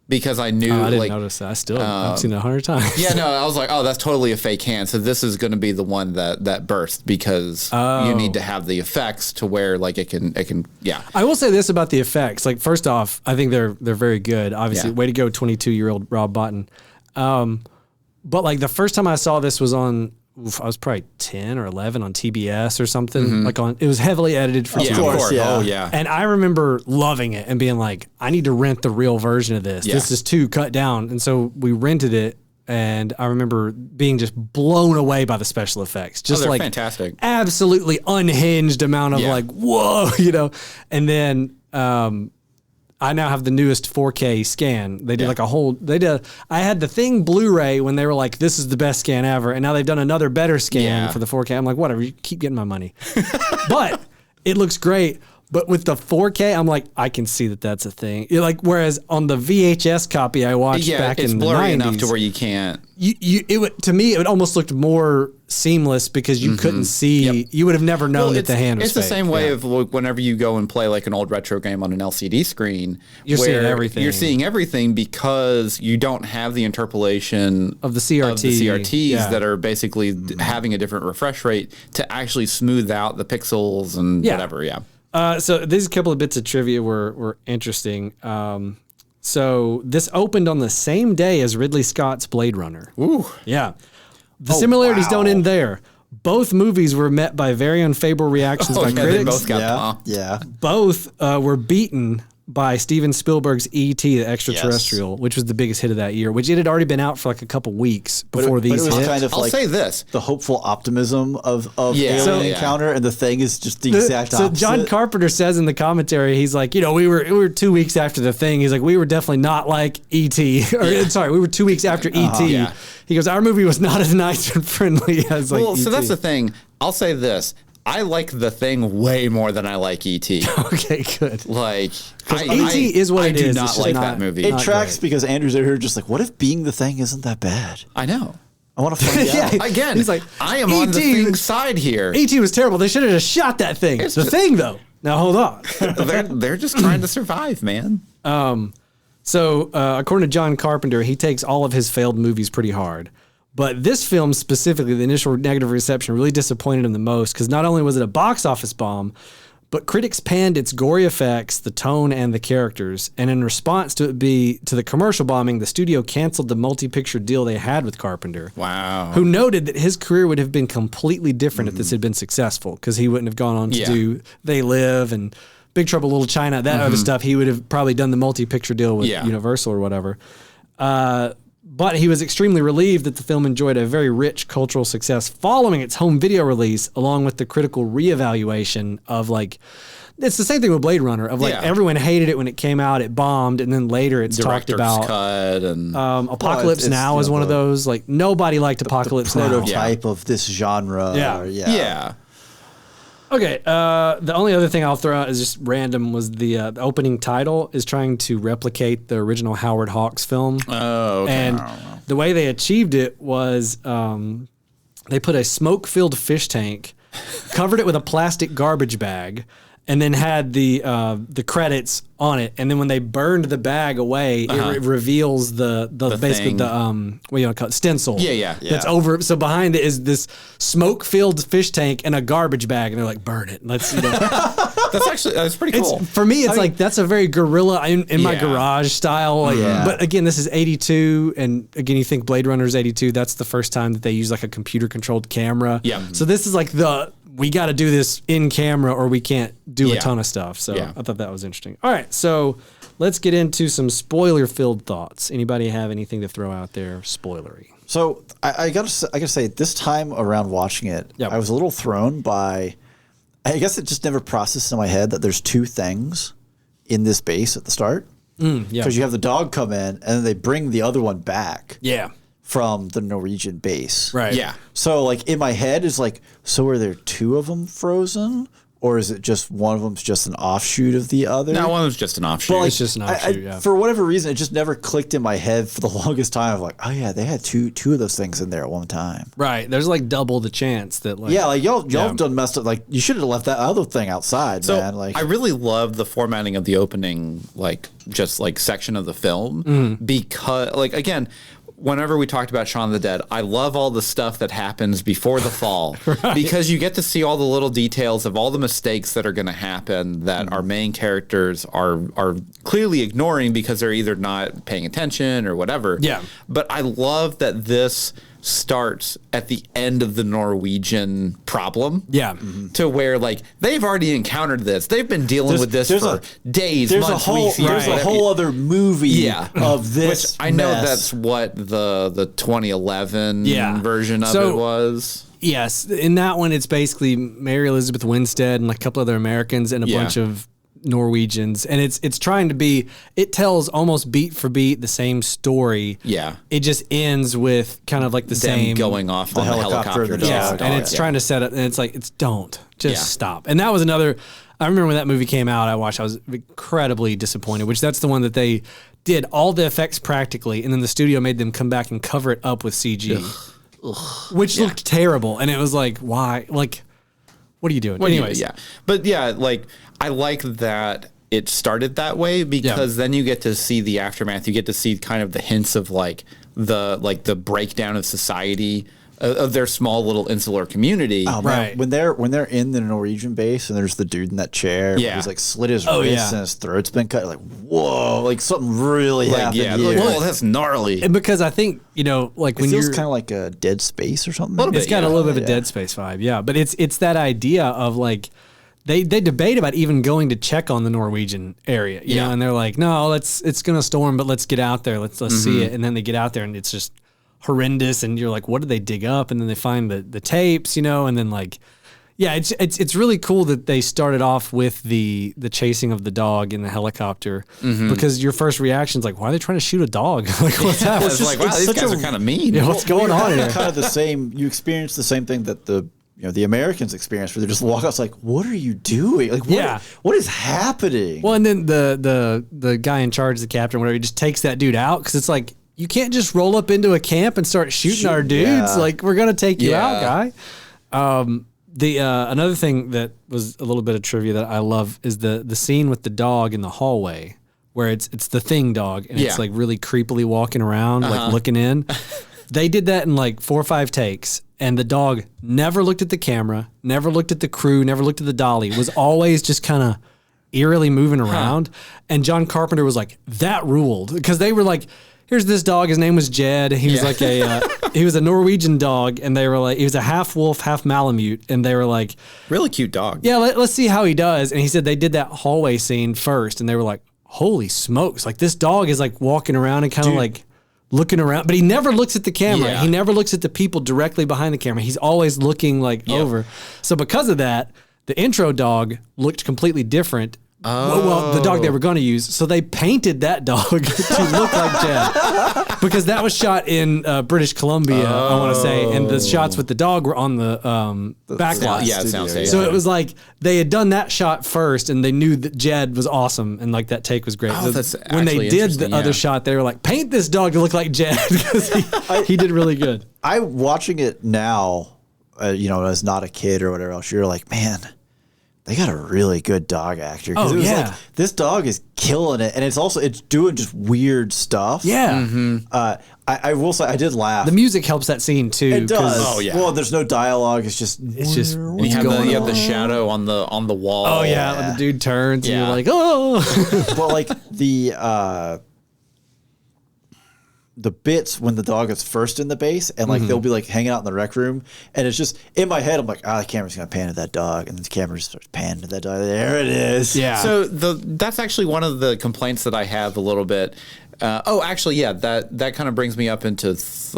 Because I knew, I didn't notice that. I've seen it 100 times. Yeah, no, I was like, oh, that's totally a fake hand. So this is going to be the one that burst because you need to have the effects to where like it can. Yeah. I will say this about the effects. Like first off, I think they're very good. Obviously, way to go, 22-year-old Rob Bottin. But like the first time I saw this was on. I was probably 10 or 11 on TBS or something. It was heavily edited for TV. Of course, yeah. Oh yeah. And I remember loving it and being like, I need to rent the real version of this. Yeah. This is too cut down. And so we rented it. And I remember being just blown away by the special effects. Just they're like fantastic. Absolutely unhinged amount of like, whoa, you know. And then I now have the newest 4K scan. They did I had the Thing Blu-ray when they were like, this is the best scan ever. And now they've done another better scan for the 4K. I'm like, whatever, you keep getting my money. But it looks great. But with the 4K, I'm like, I can see that that's a thing. Like, whereas on the VHS copy I watched back in the 90s. It's blurry enough to where you can't. To me, it almost looked more seamless because you couldn't see. Yep. You would have never known that the hand was fake. It's the same way of whenever you go and play like an old retro game on an LCD screen. You're seeing everything. You're seeing everything because you don't have the interpolation of the CRTs that are basically having a different refresh rate to actually smooth out the pixels and whatever. Yeah. So these couple of bits of trivia were interesting. So this opened on the same day as Ridley Scott's Blade Runner. Ooh. Yeah. The similarities don't end there. Both movies were met by very unfavorable reactions by critics. They both got pumped. Yeah. Both were beaten by Steven Spielberg's E.T. the Extraterrestrial, which was the biggest hit of that year, which it had already been out for like a couple weeks before these hit. Kind of I'll say this. The hopeful optimism of alien encounter, and the thing is just the exact opposite. So John Carpenter says in the commentary, he's like, we were 2 weeks after the thing. He's like, we were definitely not like E.T. Sorry, we were 2 weeks after E.T. Yeah. He goes, our movie was not as nice and friendly as like E.T. So that's the thing. I'll say this. I like The Thing way more than I like E.T. Okay, good. Like, E.T. is what it is. I do not like that movie. It tracks because Andrew's over here just like, what if being the Thing isn't that bad? I know. I want to find out. Again, he's like, I am on the Thing's side here. E.T. was terrible. They should have just shot that thing. The Thing, though. Now, hold on. They're just trying to survive, man. So, according to John Carpenter, he takes all of his failed movies pretty hard. But this film specifically, the initial negative reception really disappointed him the most because not only was it a box office bomb, but critics panned its gory effects, the tone, and the characters. And in response to the commercial bombing, the studio canceled the multi-picture deal they had with Carpenter. Wow. Who noted that his career would have been completely different if this had been successful because he wouldn't have gone on to do They Live and Big Trouble in Little China, that other stuff. He would have probably done the multi-picture deal with Universal or whatever. But he was extremely relieved that the film enjoyed a very rich cultural success following its home video release, along with the critical reevaluation of it's the same thing with Blade Runner of everyone hated it when it came out, it bombed, and then later it's Director's talked about. cut and Apocalypse Now is one of those. Like nobody liked Apocalypse Now. Prototype of this genre. Yeah. Okay, the only other thing I'll throw out is just random was the opening title is trying to replicate the original Howard Hawks film. Oh, okay. And the way they achieved it was they put a smoke-filled fish tank, covered it with a plastic garbage bag, and then had the credits on it. And then when they burned the bag away, it reveals the basically thing. the what do you want to call it? Stencil. Yeah. That's over. So behind it is this smoke-filled fish tank and a garbage bag, and they're like, burn it. Let's that's pretty cool. For me, it's like that's a very guerrilla in my garage style. But again, this is 82, and again, you think Blade Runner is 82. That's the first time that they use like a computer-controlled camera. Yeah. So this is like we got to do this in camera or we can't do a ton of stuff. So I thought that was interesting. All right, so let's get into some spoiler-filled thoughts. Anybody have anything to throw out there spoilery? So I gotta say, this time around watching it, I was a little thrown by. I guess it just never processed in my head that there's two things in this base at the start. Because you have the dog come in and then they bring the other one back. Yeah. From the Norwegian base. Right. Yeah. So like in my head is like, so are there two of them frozen? Or is it just one of them's just an offshoot of the other? No, one was just an offshoot. It's just an offshoot, For whatever reason, it just never clicked in my head for the longest time of like, oh yeah, they had two of those things in there at one time. Right. There's like double the chance that like... Yeah, like y'all done messed up. Like you should have left that other thing outside, man. Like I really love the formatting of the opening, section of the film because, again, whenever we talked about Shaun of the Dead, I love all the stuff that happens before the fall because you get to see all the little details of all the mistakes that are going to happen that our main characters are clearly ignoring because they're either not paying attention or whatever. Yeah. But I love that this starts at the end of the Norwegian problem. Yeah. To where they've already encountered this. They've been dealing with this for days, months, weeks, years. There's a whole other movie of this. Which I know that's what the 2011 version of it was. Yes. In that one, it's basically Mary Elizabeth Winstead and a couple other Americans and a bunch of Norwegians, and it's trying to be. It tells almost beat for beat the same story. Yeah, it just ends with kind of like the same going off on the helicopter. And it's trying to set it, and it's like don't stop. And that was another. I remember when that movie came out, I was incredibly disappointed. Which that's the one that they did all the effects practically, and then the studio made them come back and cover it up with CG, which looked terrible. And it was like, why? Like, what are you doing? Anyways, but I like that it started that way because then you get to see the aftermath. You get to see kind of the hints of the breakdown of society of their small little insular community. Oh, man. When they're in the Norwegian base and there's the dude in that chair, he's like slit his wrist and his throat's been cut. Like, whoa, like something really happened here. Like, whoa, that's gnarly. And because I think, like when you're kind of like a Dead Space or something. It's got a little bit of a Dead Space vibe, but it's that idea of like they debate about even going to check on the Norwegian area, you know, and they're like, no, it's gonna storm, but let's get out there, let's see it, and then they get out there and it's just horrendous, and you're like, what did they dig up? And then they find the tapes, you know, and then like, it's really cool that they started off with the chasing of the dog in the helicopter, because your first reaction is like, why are they trying to shoot a dog? Like, what's happening? It's like, wow, these guys are kind of mean. Yeah, what's going on here? Kind of the same. You experience the same thing that the Americans experience, where they just walk out. It's like, what are you doing? Like, what is happening? Well, and then the guy in charge, the captain, whatever, he just takes that dude out, because it's like, you can't just roll up into a camp and start shooting our dudes. Like, we're gonna take you out, guy. Another thing that was a little bit of trivia that I love is the scene with the dog in the hallway, where it's the Thing dog, and it's like really creepily walking around, like looking in. They did that in like 4 or 5 takes, and the dog never looked at the camera, never looked at the crew, never looked at the dolly, was always just kind of eerily moving around. And John Carpenter was like, that ruled, because they were like, here's this dog. His name was Jed. He was like he was a Norwegian dog, and they were like, he was a half wolf, half Malamute, and they were like, really cute dog. Yeah, let's see how he does. And he said they did that hallway scene first, and they were like, holy smokes! Like, this dog is like walking around and kind of like looking around, but he never looks at the camera. He never looks at the people directly behind the camera. He's always looking like over. So because of that, the intro dog looked completely different. Well, the dog they were going to use, so they painted that dog to look like Jed, because that was shot in British Columbia, I want to say, and the shots with the dog were on the back lot. Yeah, it sounds safe. So it was like they had done that shot first, and they knew that Jed was awesome, and like that take was great. Oh, that's when they did the other shot, they were like, paint this dog to look like Jed, because he did really good. I watching it now, as not a kid or whatever else, you're like, man, they got a really good dog actor. Oh, like, this dog is killing it, and it's doing just weird stuff. Yeah. I will say I did laugh. The music helps that scene too. It does. Oh yeah. Well, there's no dialogue. It's just and you have the shadow on the wall. Oh yeah, when the dude turns, and you're like, oh. Well, like the bits when the dog is first in the base, and like they'll be like hanging out in the rec room, and it's just in my head, I'm like, the camera's gonna pan to that dog, and the camera just starts panning to that dog. There it is. Yeah. So that's actually one of the complaints that I have a little bit. That kind of brings me up into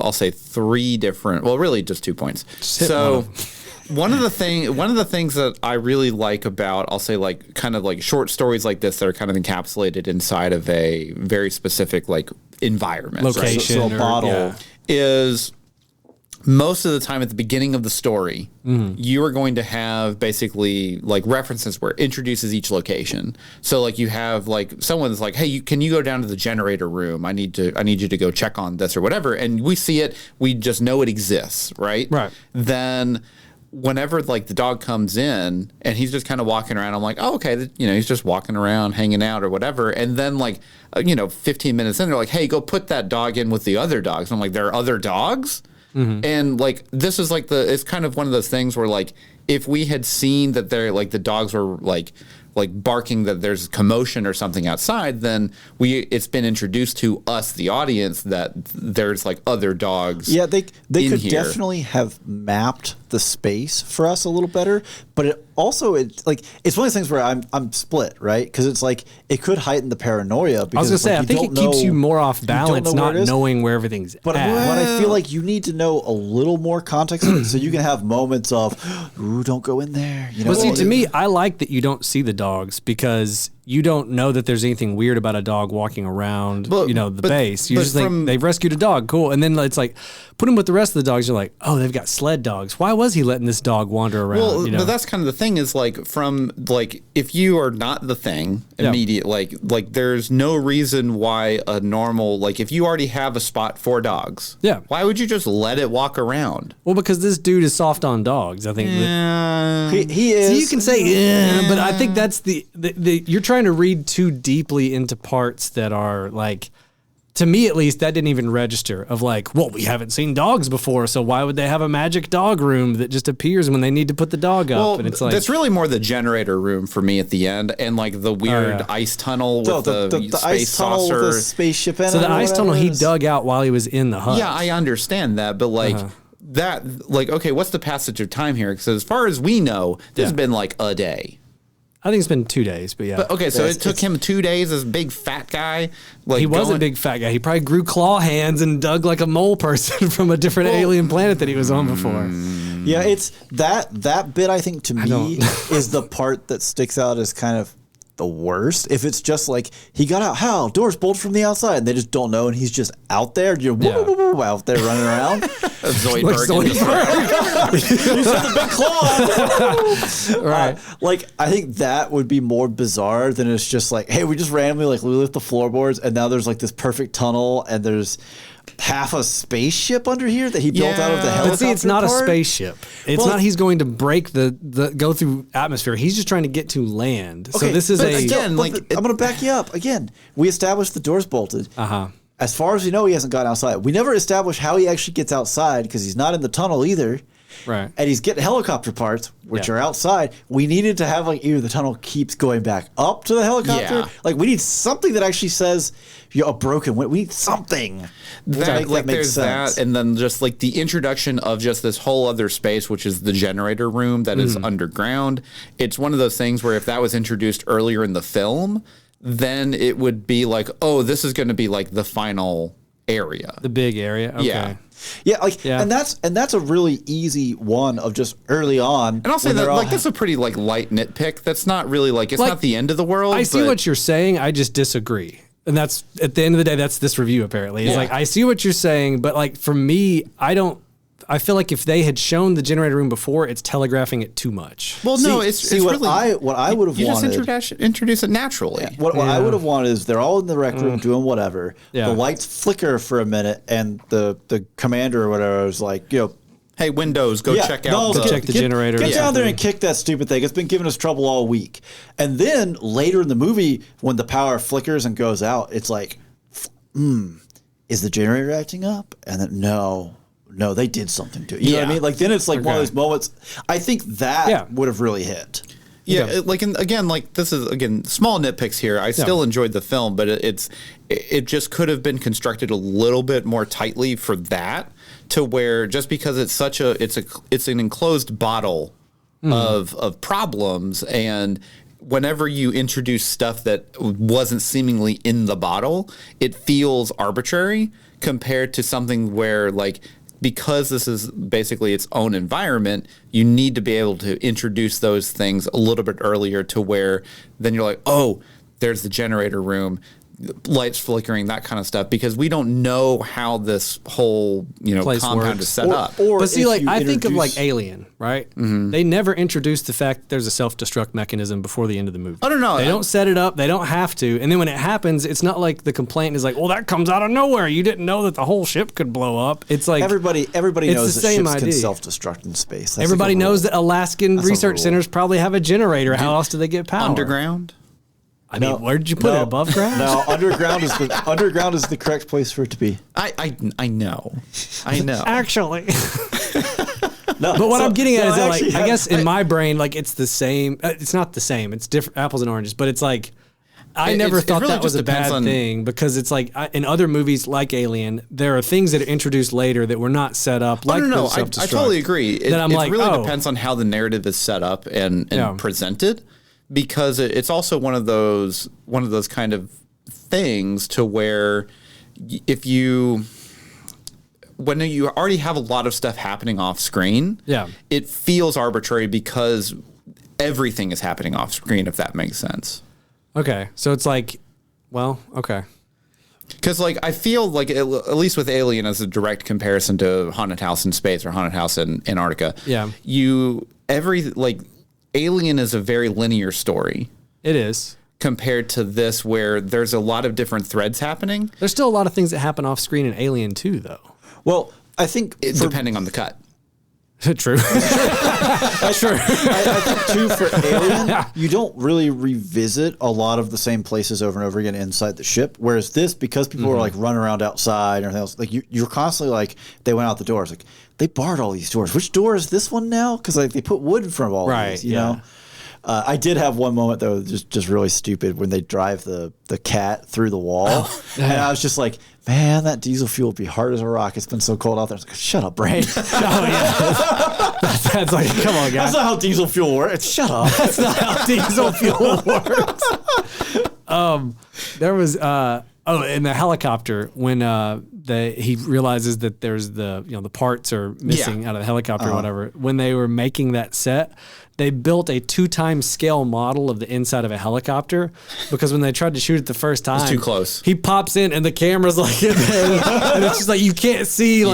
I'll say 3 different. Well, really just 2 points. So. One of the things that I really like about, I'll say, like, kind of like short stories like this that are kind of encapsulated inside of a very specific like environment, location, right? So a bottle is most of the time at the beginning of the story, you are going to have basically like references where it introduces each location. So like you have like someone's like, hey, can you go down to the generator room? I need you to go check on this or whatever, and we see it, we just know it exists, right? Right. Then whenever like the dog comes in and he's just kind of walking around, I'm like, oh, okay, he's just walking around, hanging out or whatever. And then like, 15 minutes in, they're like, hey, go put that dog in with the other dogs. And I'm like, there are other dogs? And like, this is like it's kind of one of those things where like, if we had seen that they're like the dogs were like barking that there's commotion or something outside, then it's been introduced to us, the audience, that there's like other dogs. Yeah, they could definitely have mapped the space for us a little better, but it's one of those things where I'm split, right? Because it's like it could heighten the paranoia. Because I was gonna say, I think it keeps you more off balance, not knowing where everything's but at. But I feel like you need to know a little more context of it, so you can have moments of, ooh, don't go in there. Well, see, to me, I like that you don't see the dogs, because you don't know that there's anything weird about a dog walking around, the base. You just think they've rescued a dog, cool. And then it's like, put him with the rest of the dogs. You're like, oh, they've got sled dogs. Why was he letting this dog wander around? Well, but that's kind of the thing is like if you are not the Thing immediate, like there's no reason why a normal, like if you already have a spot for dogs, why would you just let it walk around? Well, because this dude is soft on dogs. I think he is. So you can say, but I think that's the you're trying to read too deeply into parts that are like to me at least, that didn't even register of like, well, we haven't seen dogs before, so why would they have a magic dog room that just appears when they need to put the dog up? Well, and it's like, that's really more the generator room for me at the end, and like the weird ice tunnel with the space ice tunnel saucer. with the spaceship in it. so the ice tunnel he dug out while he was in the hut. Yeah, I understand that, but like that, like, okay, what's the passage of time here? Because as far as we know, this has been like a day. I think it's been 2 days, but yeah. But okay, so it took him 2 days, this big fat guy. Like he was a big fat guy. He probably grew claw hands and dug like a mole person from a different alien planet that he was on before. Yeah, it's that bit, I think, to me, is the part that sticks out as kind of the worst. If it's just like, he got out, how? Doors bolted from the outside, and they just don't know, and he's just out there, you're out there running around. Zoidberg. Like Zoidberg. You saw the big claw. Right. Like, I think that would be more bizarre than it's just like, hey, we just randomly, like, we lift the floorboards, and now there's like this perfect tunnel, and there's half a spaceship under here that he built out of the helicopter. But see, it's not part. a spaceship. It's not he's going to break the go through atmosphere. He's just trying to get to land. Okay, so this is I'm going to back you up. Again, we established the doors bolted. As far as we know, he hasn't gone outside. We never established how he actually gets outside because he's not in the tunnel either. Right. And he's getting helicopter parts, which are outside. We needed to have like either the tunnel keeps going back up to the helicopter. Yeah. Like we need something that actually says you're a broken window. We need something. That, like makes there's sense. that, and then just like the introduction of just this whole other space, which is the generator room that is underground. It's one of those things where if that was introduced earlier in the film, then it would be like, oh, this is going to be like the final area. the big area. Okay. Yeah. Yeah, and that's a really easy one of just early on. And I'll say that like that's a pretty like light nitpick. That's not really like it's Like, not the end of the world. I see what you're saying. I just disagree. And that's at the end of the day, that's this review apparently. It's like I see what you're saying, but like for me, I feel like if they had shown the generator room before, it's telegraphing it too much. Well, no, it's what really I would have wanted. You just introduce it naturally. Yeah. What I would have wanted is they're all in the rec room doing whatever. Yeah. The lights flicker for a minute, and the commander or whatever is like, Hey, Windows, go check out. check the generator. Get down there and kick that stupid thing. It's been giving us trouble all week. And then later in the movie, when the power flickers and goes out, it's like, is the generator acting up? And then no, they did something to it. You know what I mean? Like then it's like one of those moments. I think that would have really hit. Yeah, like and again, like this is again small nitpicks here. I still enjoyed the film, but it just could have been constructed a little bit more tightly for that, to where just because it's an enclosed bottle of problems, and whenever you introduce stuff that wasn't seemingly in the bottle, it feels arbitrary compared to something where like, because this is basically its own environment, you need to be able to introduce those things a little bit earlier to where then you're like, oh, there's the generator room, lights flickering, that kind of stuff, because we don't know how this whole compound works. is set up. But see, like I think of like Alien, right? They never introduced the fact that there's a self-destruct mechanism before the end of the movie. I don't know. They don't set it up. They don't have to. And then when it happens, it's not like the complaint is like, well, that comes out of nowhere. You didn't know that the whole ship could blow up. It's like everybody knows the that same ships can idea. self-destruct in space. That's Everybody like a knows rule. that Alaskan research centers probably have a generator. How else do they get power? Underground? I mean, where did you put it? Above ground? No, underground is the correct place for it to be. I know. Actually. No, But what I'm getting at is that, actually, like, I guess in my brain, like, it's the same. It's not the same. It's different, apples and oranges. But it's like, I never thought really that was just a bad depends on- thing, because it's like in other movies like Alien, there are things that are introduced later that were not set up. Like No, the I self-destruct. totally agree. It I'm like, really oh. depends on how the narrative is set up and presented, because it's also one of those kind of things to where when you already have a lot of stuff happening off screen, it feels arbitrary because everything is happening off screen, if that makes sense. Okay, so it's like, well, okay. Because like I feel like at least with Alien as a direct comparison to Haunted House in Space or Haunted House in Antarctica, Alien is a very linear story. It is. Compared to this, where there's a lot of different threads happening. There's still a lot of things that happen off screen in Alien too, though. Well, I think depending on the cut. True. That's true. I think too for Alien, you don't really revisit a lot of the same places over and over again inside the ship. Whereas this, because people are like running around outside and everything else, like you're constantly like they went out the doors. Like they barred all these doors. Which door is this one now? Because like they put wood in front of all of these. You know. I did have one moment though, just really stupid when they drive the cat through the wall, and I was just like, "Man, that diesel fuel would be hard as a rock. It's been so cold out there." I was like, "Shut up, Brain." That's like, come on, guys. That's not how diesel fuel works. Shut up. That's not how diesel fuel works. There was in the helicopter when he realizes that there's the parts are missing out of the helicopter or whatever. When they were making that set, they built a 2x scale model of the inside of a helicopter because when they tried to shoot it the first time, it's too close. He pops in and the camera's like in there, and it's just like you can't see,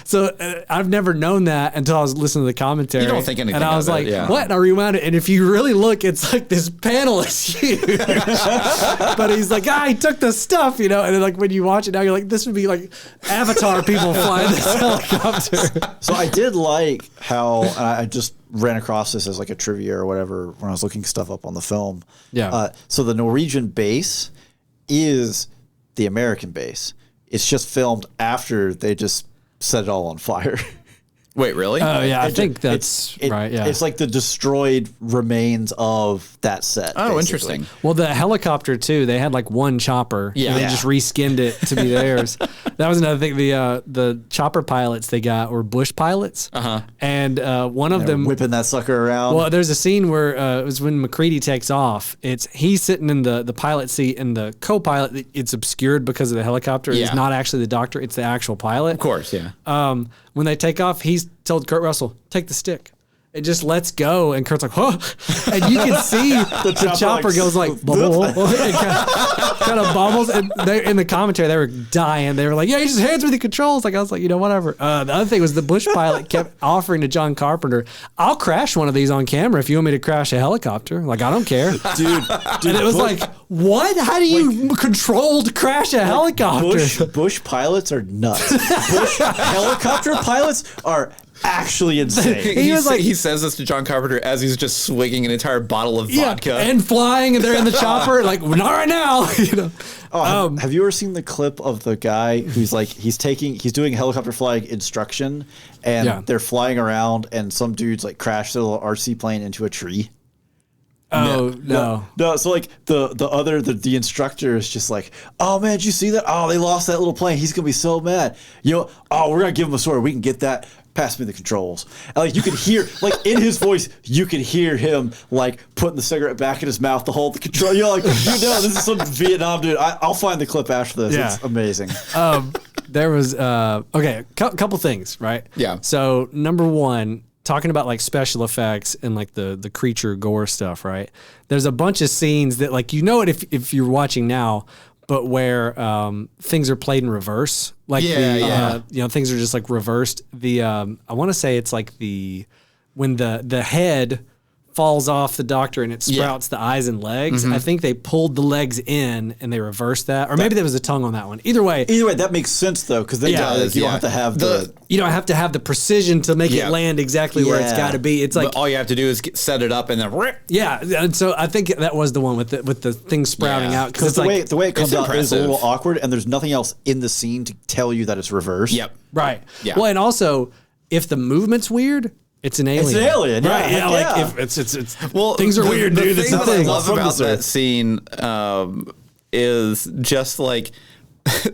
So I've never known that until I was listening to the commentary. You don't think anything, and I was of like, it, "What?" And I rewound it, and if you really look, it's like this panel is huge. But he's like, he took the stuff, and then like when you watch it now, you're like, this would be like Avatar people flying this helicopter. So I did like how I just ran across this as like a trivia or whatever when I was looking stuff up on the film. Yeah. So the Norwegian base is the American base. It's just filmed after they just set it all on fire. Wait, really? Oh, yeah. I think that's right. Yeah. It's like the destroyed remains of that set. Oh, basically. Interesting. Well, the helicopter, too, they had like one chopper. Yeah. And they just reskinned it to be theirs. That was another thing. The chopper pilots they got were bush pilots. Uh-huh. And one of them... whipping that sucker around. Well, there's a scene where it was when McCready takes off. He's sitting in the pilot seat, and the co-pilot, it's obscured because of the helicopter. Yeah. It's not actually the doctor. It's the actual pilot. Of course, yeah. When they take off, he's told Kurt Russell, take the stick. It just lets go, and Kurt's like, "Huh!" And you can see the chopper goes like, bubble, and kind of bubbles. And they in the commentary, they were dying. They were like, "Yeah, he just hands me the controls." Like I was like, whatever. The other thing was the bush pilot kept offering to John Carpenter, "I'll crash one of these on camera if you want me to crash a helicopter. Like I don't care, dude." And it was like, what? How do you controlled crash a helicopter? Bush pilots are nuts. Helicopter pilots are actually insane. He says this to John Carpenter as he's just swigging an entire bottle of vodka and flying, and they're in the chopper. Like, not right now. Have you ever seen the clip of the guy who's like he's doing helicopter flying instruction, and they're flying around, and some dudes like crash their little RC plane into a tree? Oh no! So like the instructor is just like, "Oh man, did you see that? Oh, they lost that little plane. He's gonna be so mad. We're gonna give him a sword. We can get that. Pass me the controls." And like you could hear, like in his voice, you could hear him like putting the cigarette back in his mouth to hold the control. You're like, this is some Vietnam dude. I'll find the clip after this. Yeah. It's amazing. There was a couple things, right? Yeah. So number one, talking about like special effects and like the creature gore stuff, right? There's a bunch of scenes that like it if you're watching now, but where things are played in reverse, like things are just like reversed. I want to say it's like when the head falls off the doctor and it sprouts the eyes and legs. Mm-hmm. I think they pulled the legs in and they reversed that, or maybe there was a tongue on that one. Either way, that makes sense though, because you don't have to have you don't have to have the precision to make it land exactly where it's got to be. It's like all you have to do is set it up and then rip. Yeah, and so I think that was the one with the thing sprouting out, because the way it comes out is a little awkward, and there's nothing else in the scene to tell you that it's reversed. Yep. Right. Yeah. Well, and also if the movement's weird, it's an alien. It's an alien, right? Yeah, like if it's things are weird, dude. It's the thing thing. I love about that scene is just like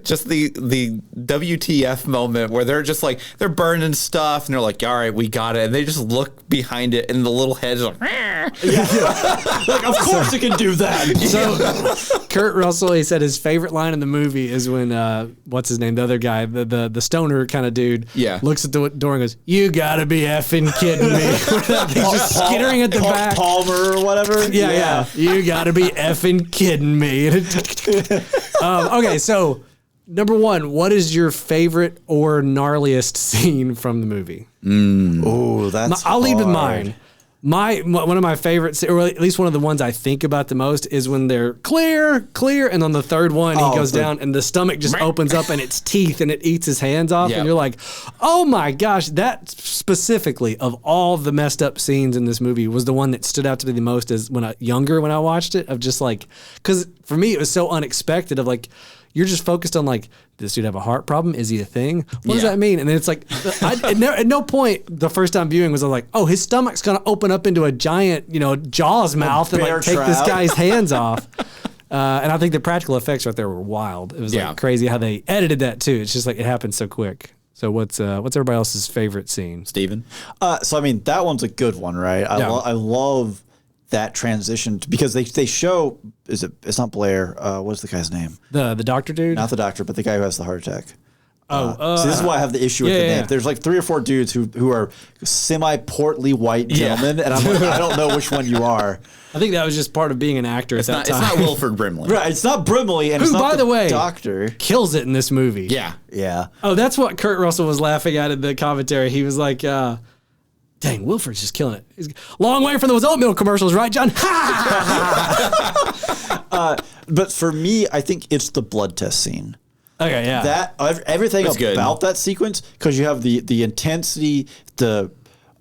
just the WTF moment where they're just like they're burning stuff and they're like, all right, we got it, and they just look behind it and the little head's like, like of course it can do that. So Kurt Russell, he said his favorite line in the movie is when what's his name, the other guy, the stoner kind of dude, looks at the door and goes, "You gotta be effing kidding me." He's just skittering at the back, Palmer or whatever. Yeah. You gotta be effing kidding me. Okay, so number one, what is your favorite or gnarliest scene from the movie? Oh, that's I'll lead with hard. mine. One of my favorites, or at least one of the ones I think about the most, is when they're clear, and on the third one he goes down and the stomach just opens up and its teeth and it eats his hands off, and you're like, oh my gosh, that specifically of all the messed up scenes in this movie was the one that stood out to me the most as when I watched it, of just like, because for me it was so unexpected of like, you're just focused on like, does this dude have a heart problem? Is he a thing? What does that mean? And then it's like, at no point the first time viewing was I like, oh, his stomach's going to open up into a giant, Jaws mouth and like take this guy's hands off. And I think the practical effects right there were wild. It was like crazy how they edited that too. It's just like it happened so quick. So what's everybody else's favorite scene? Steven? So I mean, that one's a good one, right? I love that transition because they show, it's not Blair, what's the guy's name? The doctor dude? Not the doctor, but the guy who has the heart attack. So this is why I have the issue with the name. Yeah. There's like 3 or 4 dudes who are semi-portly white gentlemen, and I'm like, I don't know which one you are. I think that was just part of being an actor at that time. It's not Wilford Brimley. Right, it's not Brimley, and who, it's not by the way, doctor. Kills it in this movie. Yeah. Oh, that's what Kurt Russell was laughing at in the commentary. He was like, dang, Wilford's just killing it. He's long way from those oatmeal commercials, right, John? But for me, I think it's the blood test scene. Okay, yeah. That everything about good. That sequence, because you have the intensity, the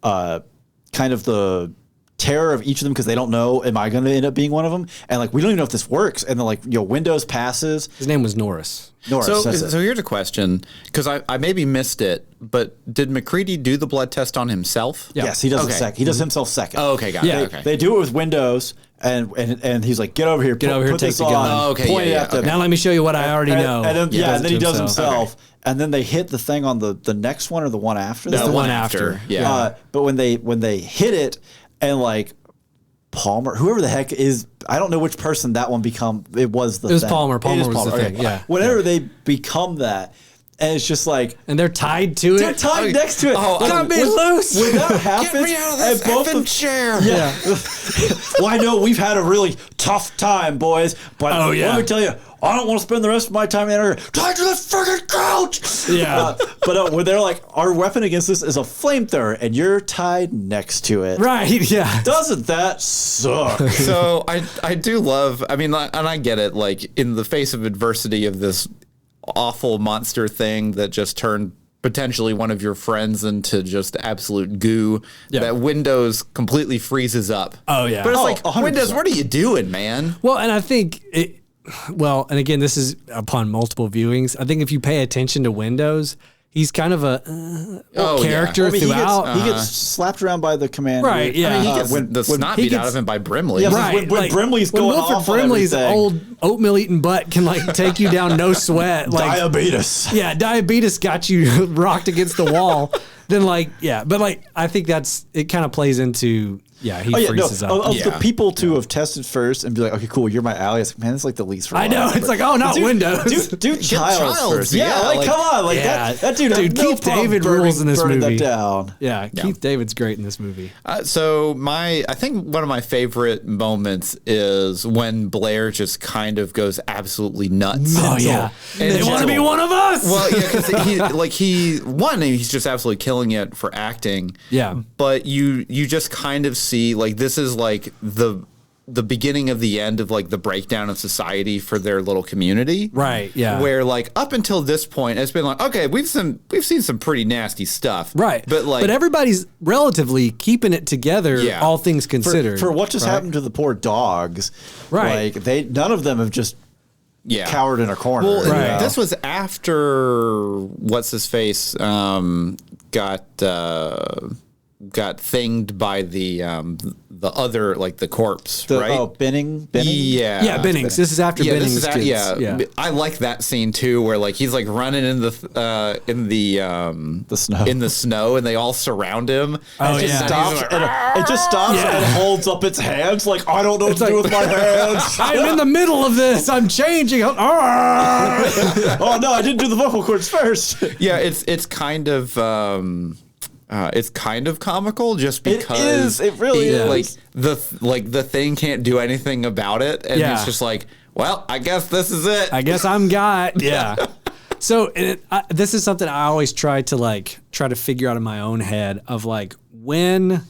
kind of the terror of each of them because they don't know, am I going to end up being one of them? And like, we don't even know if this works. And then like, Windows passes. His name was Norris. So here's a question, because I maybe missed it, but did McCready do the blood test on himself? Yeah. Yes, he does he does himself second. Oh, okay, got it. Okay. They do it with Windows, and he's like, get over here, take the gun. Oh, okay, point it at them. Now let me show you what I already know. And then he does himself. Okay. And then they hit the thing on the next one or the one after. The one after. Yeah. But when they hit it, and like Palmer, whoever the heck is, I don't know which person that one become. It was Palmer. Palmer was the thing. Yeah. Whenever they become that, and it's just like, and they're tied to it. They're tied next to it. Cut me loose. When that happens, get me out of this effing chair. Yeah. Well, I know we've had a really tough time, boys, but let me tell you, I don't want to spend the rest of my time in there tied to the freaking couch. Yeah. But when they're like, our weapon against this is a flamethrower, and you're tied next to it. Right. Yeah. Doesn't that suck? So I do love. I mean, and I get it. Like, in the face of adversity of this awful monster thing that just turned potentially one of your friends into just absolute goo, that Windows completely freezes up. Oh yeah. But it's like, 100%. Windows, what are you doing, man? Well, and I think and again, this is upon multiple viewings. I think if you pay attention to Windows, he's kind of a character throughout. He gets slapped around by the commander. Right, yeah. I mean, he gets the snot beat out of him by Brimley. Yeah, right. When Brimley's going off on Brimley's everything. old oatmeal-eating butt can like take you down no sweat. Like, diabetes. Yeah, diabetes got you rocked against the wall. Then but I think it kind of plays into... Yeah, he freezes up. Of the people to have tested first and be like, okay, cool, you're my ally. It's like, man, it's like the least. I know. It's like, oh, not Windows. Do Childs first. Yeah, come on. That dude Keith David rules in this movie. That down. Yeah, Keith David's great in this movie. So I think one of my favorite moments is when Blair just kind of goes absolutely nuts. Oh, yeah. And they want to be one of us. Well, yeah, because he's just absolutely killing it for acting. Yeah. But you just kind of see, like, this is like the beginning of the end of like the breakdown of society for their little community. Right. Yeah. Where like up until this point it's been like, okay, we've seen some pretty nasty stuff. Right. But everybody's relatively keeping it together, all things considered. For what just happened to the poor dogs. Right. Like none of them have just cowered in a corner. Well, this was after what's his face got thinged by the other, like, the corpse, right? Oh, Benning? Yeah, Bennings. This is after Bennings. I like that scene too, where like he's like running in the snow, and they all surround him. Oh, it just stops, it just stops and holds up its hands, like, I don't know what to do with my hands. I'm in the middle of this. I'm changing. Oh no, I didn't do the vocal cords first. Yeah, it's kind of. It's kind of comical just because it really is. Like the thing can't do anything about it, and it's just like, well, I guess this is it. I guess I'm got. Yeah. So this is something I always try to figure out in my own head of like when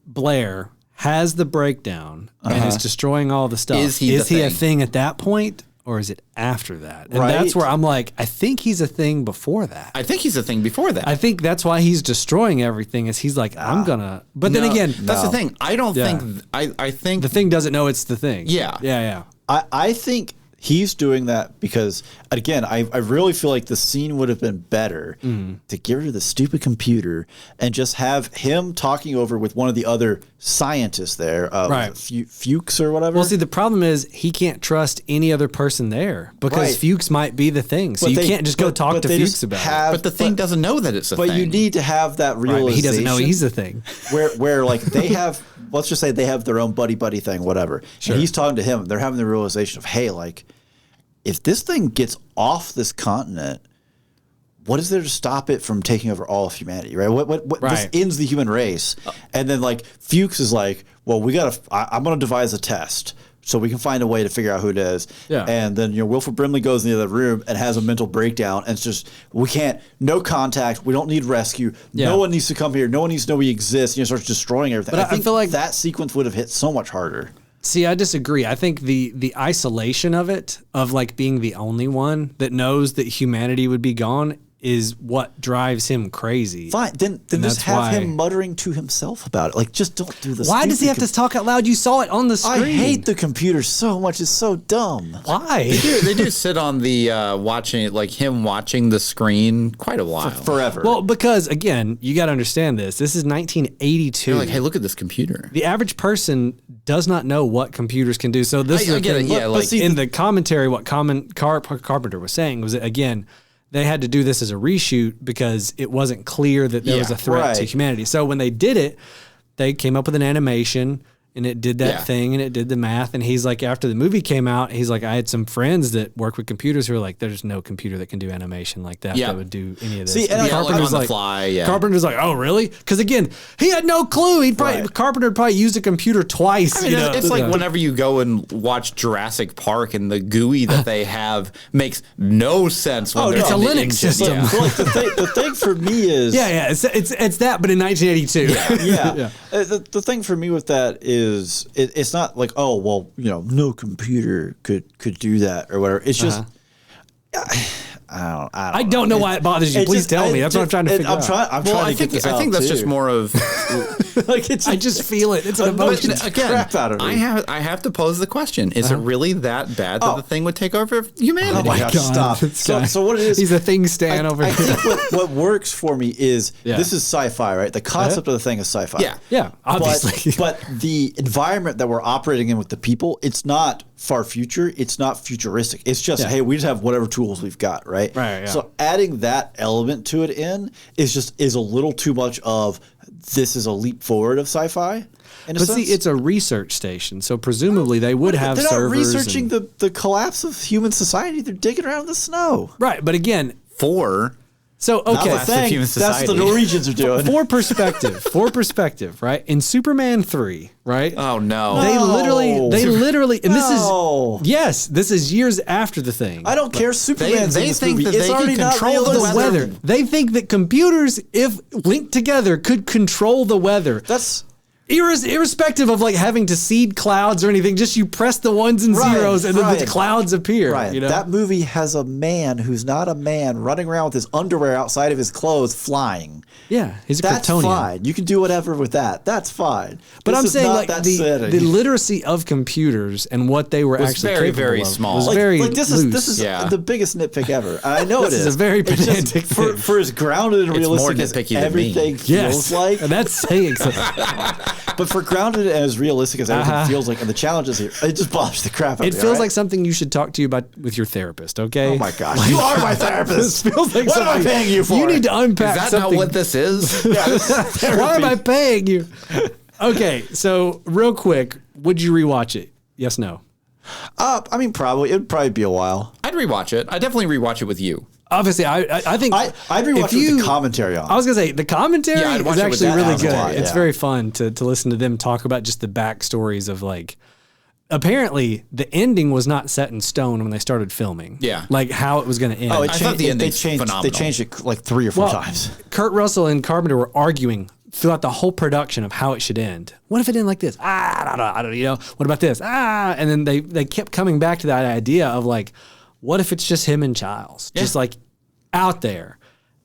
Blair has the breakdown and is destroying all the stuff, is he a thing at that point? Or is it after that? And that's where I'm like, I think he's a thing before that. I think he's a thing before that. I think that's why he's destroying everything. Is he's like, I'm gonna. But then again, that's the thing. I don't think. I think the thing doesn't know it's the thing. Yeah. I think he's doing that because, again, I really feel like the scene would have been better to get rid of the stupid computer and just have him talking over with one of the other scientists there, Fuchs or whatever. Well, see, the problem is he can't trust any other person there because Fuchs might be the thing. So you can't just go talk to Fuchs about it. But the thing doesn't know that it's a thing. But you need to have that realization. He doesn't know he's a thing. Where like they have, let's just say they have their own buddy thing, whatever. Sure. And he's talking to him. They're having the realization of, hey, like, if this thing gets off this continent, what is there to stop it from taking over all of humanity, right? What this ends the human race. And then like Fuchs is like, well, I'm going to devise a test so we can find a way to figure out who it is. Yeah. And then, Wilford Brimley goes in the other room and has a mental breakdown. And it's just, no contact. We don't need rescue. Yeah. No one needs to come here. No one needs to know we exist. Starts destroying everything. But I feel like that sequence would have hit so much harder. See, I disagree. I think the isolation of it, of like being the only one that knows that humanity would be gone, is what drives him crazy. Fine, then just have him muttering to himself about it. Like, just don't do this. Why does he have to talk out loud? You saw it on the screen. I hate the computer so much. It's so dumb. Why? They do sit on the watching the screen quite a while. Forever. Well, because again, you got to understand this. This is 1982. They're like, hey, look at this computer. The average person does not know what computers can do. So this is I get it. Yeah, but in the commentary, what Carpenter was saying was that, again, they had to do this as a reshoot because it wasn't clear that there was a threat to humanity. So when they did it, they came up with an animation and it did that thing and it did the math. And he's like, after the movie came out, he's like, I had some friends that work with computers who were like, there's no computer that can do animation like that that would do any of this. See, and Carpenter's on the fly, Carpenter's like, oh, really? Because again, he had no clue. Carpenter probably used a computer twice. I mean, it's like whenever you go and watch Jurassic Park and the GUI that they have makes no sense. When it's a Linux system. Yeah. Well, the thing for me is it's that, but in 1982. The thing for me with that is it's not like, oh, well, no computer could do that or whatever. It's just I don't know why it bothers you. Please tell me. That's what I'm trying to figure out. I'm trying to get this out. I think that's just more of like I just feel it. It's an emotion. Again, crap out of me. I have to pose the question: is it really that bad that the thing would take over humanity? Oh my God! Stop. So what it is? He's a thing stand over here. I think what works for me is this is sci-fi, right? The concept of the thing is sci-fi. Yeah, obviously. But the environment that we're operating in with the people, it's not far future. It's not futuristic. It's just hey, we just have whatever tools we've got, right? Right. Yeah. So adding that element to it is a little too much of this is a leap forward of sci-fi. But see, it's a research station, so presumably they would have servers. They're not researching the collapse of human society. They're digging around in the snow. Right, but again, So okay, that's the Norwegians are doing. For perspective, right? In Superman 3, right? Oh no. They literally, and this is years after the thing. I don't care. Superman's they in this think movie. that It's they already can not control the realistic. weather. They think that computers, if linked together, could control the weather. That's irrespective of like having to seed clouds or anything. Just you press the ones and zeros and then the clouds appear. Right. That movie has a man who's not a man running around with his underwear outside of his clothes flying. Yeah, he's a That's Kryptonian. fine. You can do whatever with that. That's fine. But this I'm is saying not like that the setting. literacy of computers and what they were actually very, capable very of small. was Like, very this loose. is the biggest nitpick ever. I know it is. This is a very It's just pedantic thing. for as grounded and It's more realistic as nitpicky than everything me. feels like. And that's saying something. But for grounded and as realistic as everything feels like, and the challenges here, it just bothers the crap out of me. It feels like something you should talk to you about with your therapist, okay? Oh my gosh. You are my therapist. This feels like what am I something paying you for? You need to unpack Is that something. not what this is? Why am I paying you? Okay, so real quick, would you rewatch it? Yes, no? I mean, probably. It'd probably be a while. I'd rewatch it. I'd definitely rewatch it with you. Obviously, I think I'd rewatch it with the commentary on. I was gonna say the commentary Yeah, I'd watch is it with actually that really house a good. lot, It's very fun to listen to them talk about just the backstories of like. Apparently, the ending was not set in stone when they started filming. Yeah, like how it was going to end. Oh, I thought the ending they changed it like 3 or 4 times. Kurt Russell and Carpenter were arguing throughout the whole production of how it should end. What if it ended like this? I don't know. What about this? And then they kept coming back to that idea of like, what if it's just him and Childs, just like out there,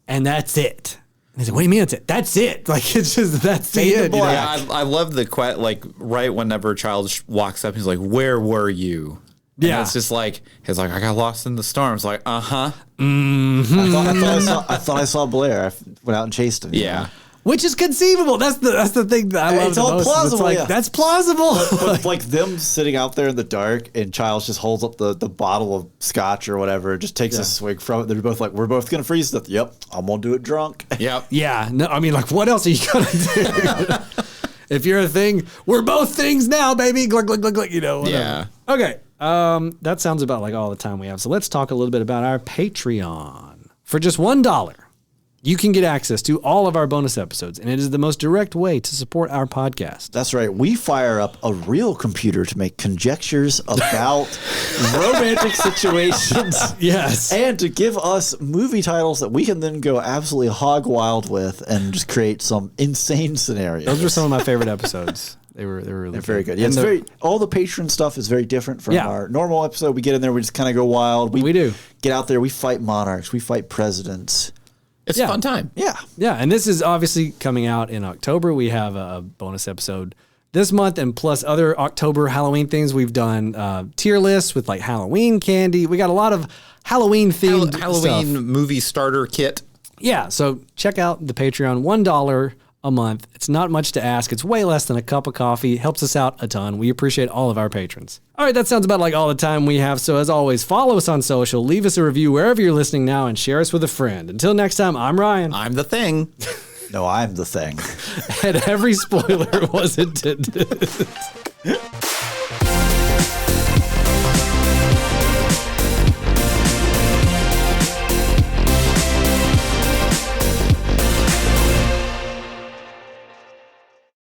and that's it. And he said, "What do you mean that's it? That's it. Like it's just that's the end." Yeah, I love the like right whenever Childs walks up, he's like, "Where were you?" And it's just like he's like, "I got lost in the storm." It's like, I thought I saw Blair. I went out and chased him. Yeah. Which is conceivable. That's the thing that I love It's the all most. plausible. It's like, that's plausible. But like them sitting out there in the dark, and Childs just holds up the bottle of scotch or whatever, just takes a swig from it. They're both like, "We're both gonna freeze to death." Yep, I'm gonna do it drunk. Yep. Yeah. No, I mean, like, what else are you gonna do? If you're a thing, we're both things now, baby. Glug glug glug glug. You know. Whatever. Yeah. Okay. That sounds about like all the time we have. So let's talk a little bit about our Patreon. For just $1, you can get access to all of our bonus episodes, and it is the most direct way to support our podcast. That's right. We fire up a real computer to make conjectures about romantic situations. Yes. And to give us movie titles that we can then go absolutely hog wild with and just create some insane scenarios. Those were some of my favorite episodes. They were really very good. Yeah, it's very all the patron stuff is very different from our normal episode. We get in there, we just kind of go wild. We do. Get out there, we fight monarchs, we fight presidents. It's a fun time. Yeah. Yeah, and this is obviously coming out in October. We have a bonus episode this month, and plus other October Halloween things. We've done tier lists with like Halloween candy. We got a lot of Halloween themed Halloween stuff. movie starter kit. Yeah, so check out the Patreon, $1 a month. It's not much to ask. It's way less than a cup of coffee. Helps us out a ton. We appreciate all of our patrons. All right, that sounds about like all the time we have. So as always, follow us on social, leave us a review wherever you're listening now, and share us with a friend. Until next time, I'm Ryan. I'm the thing. No, I'm the thing. And every spoiler was intended.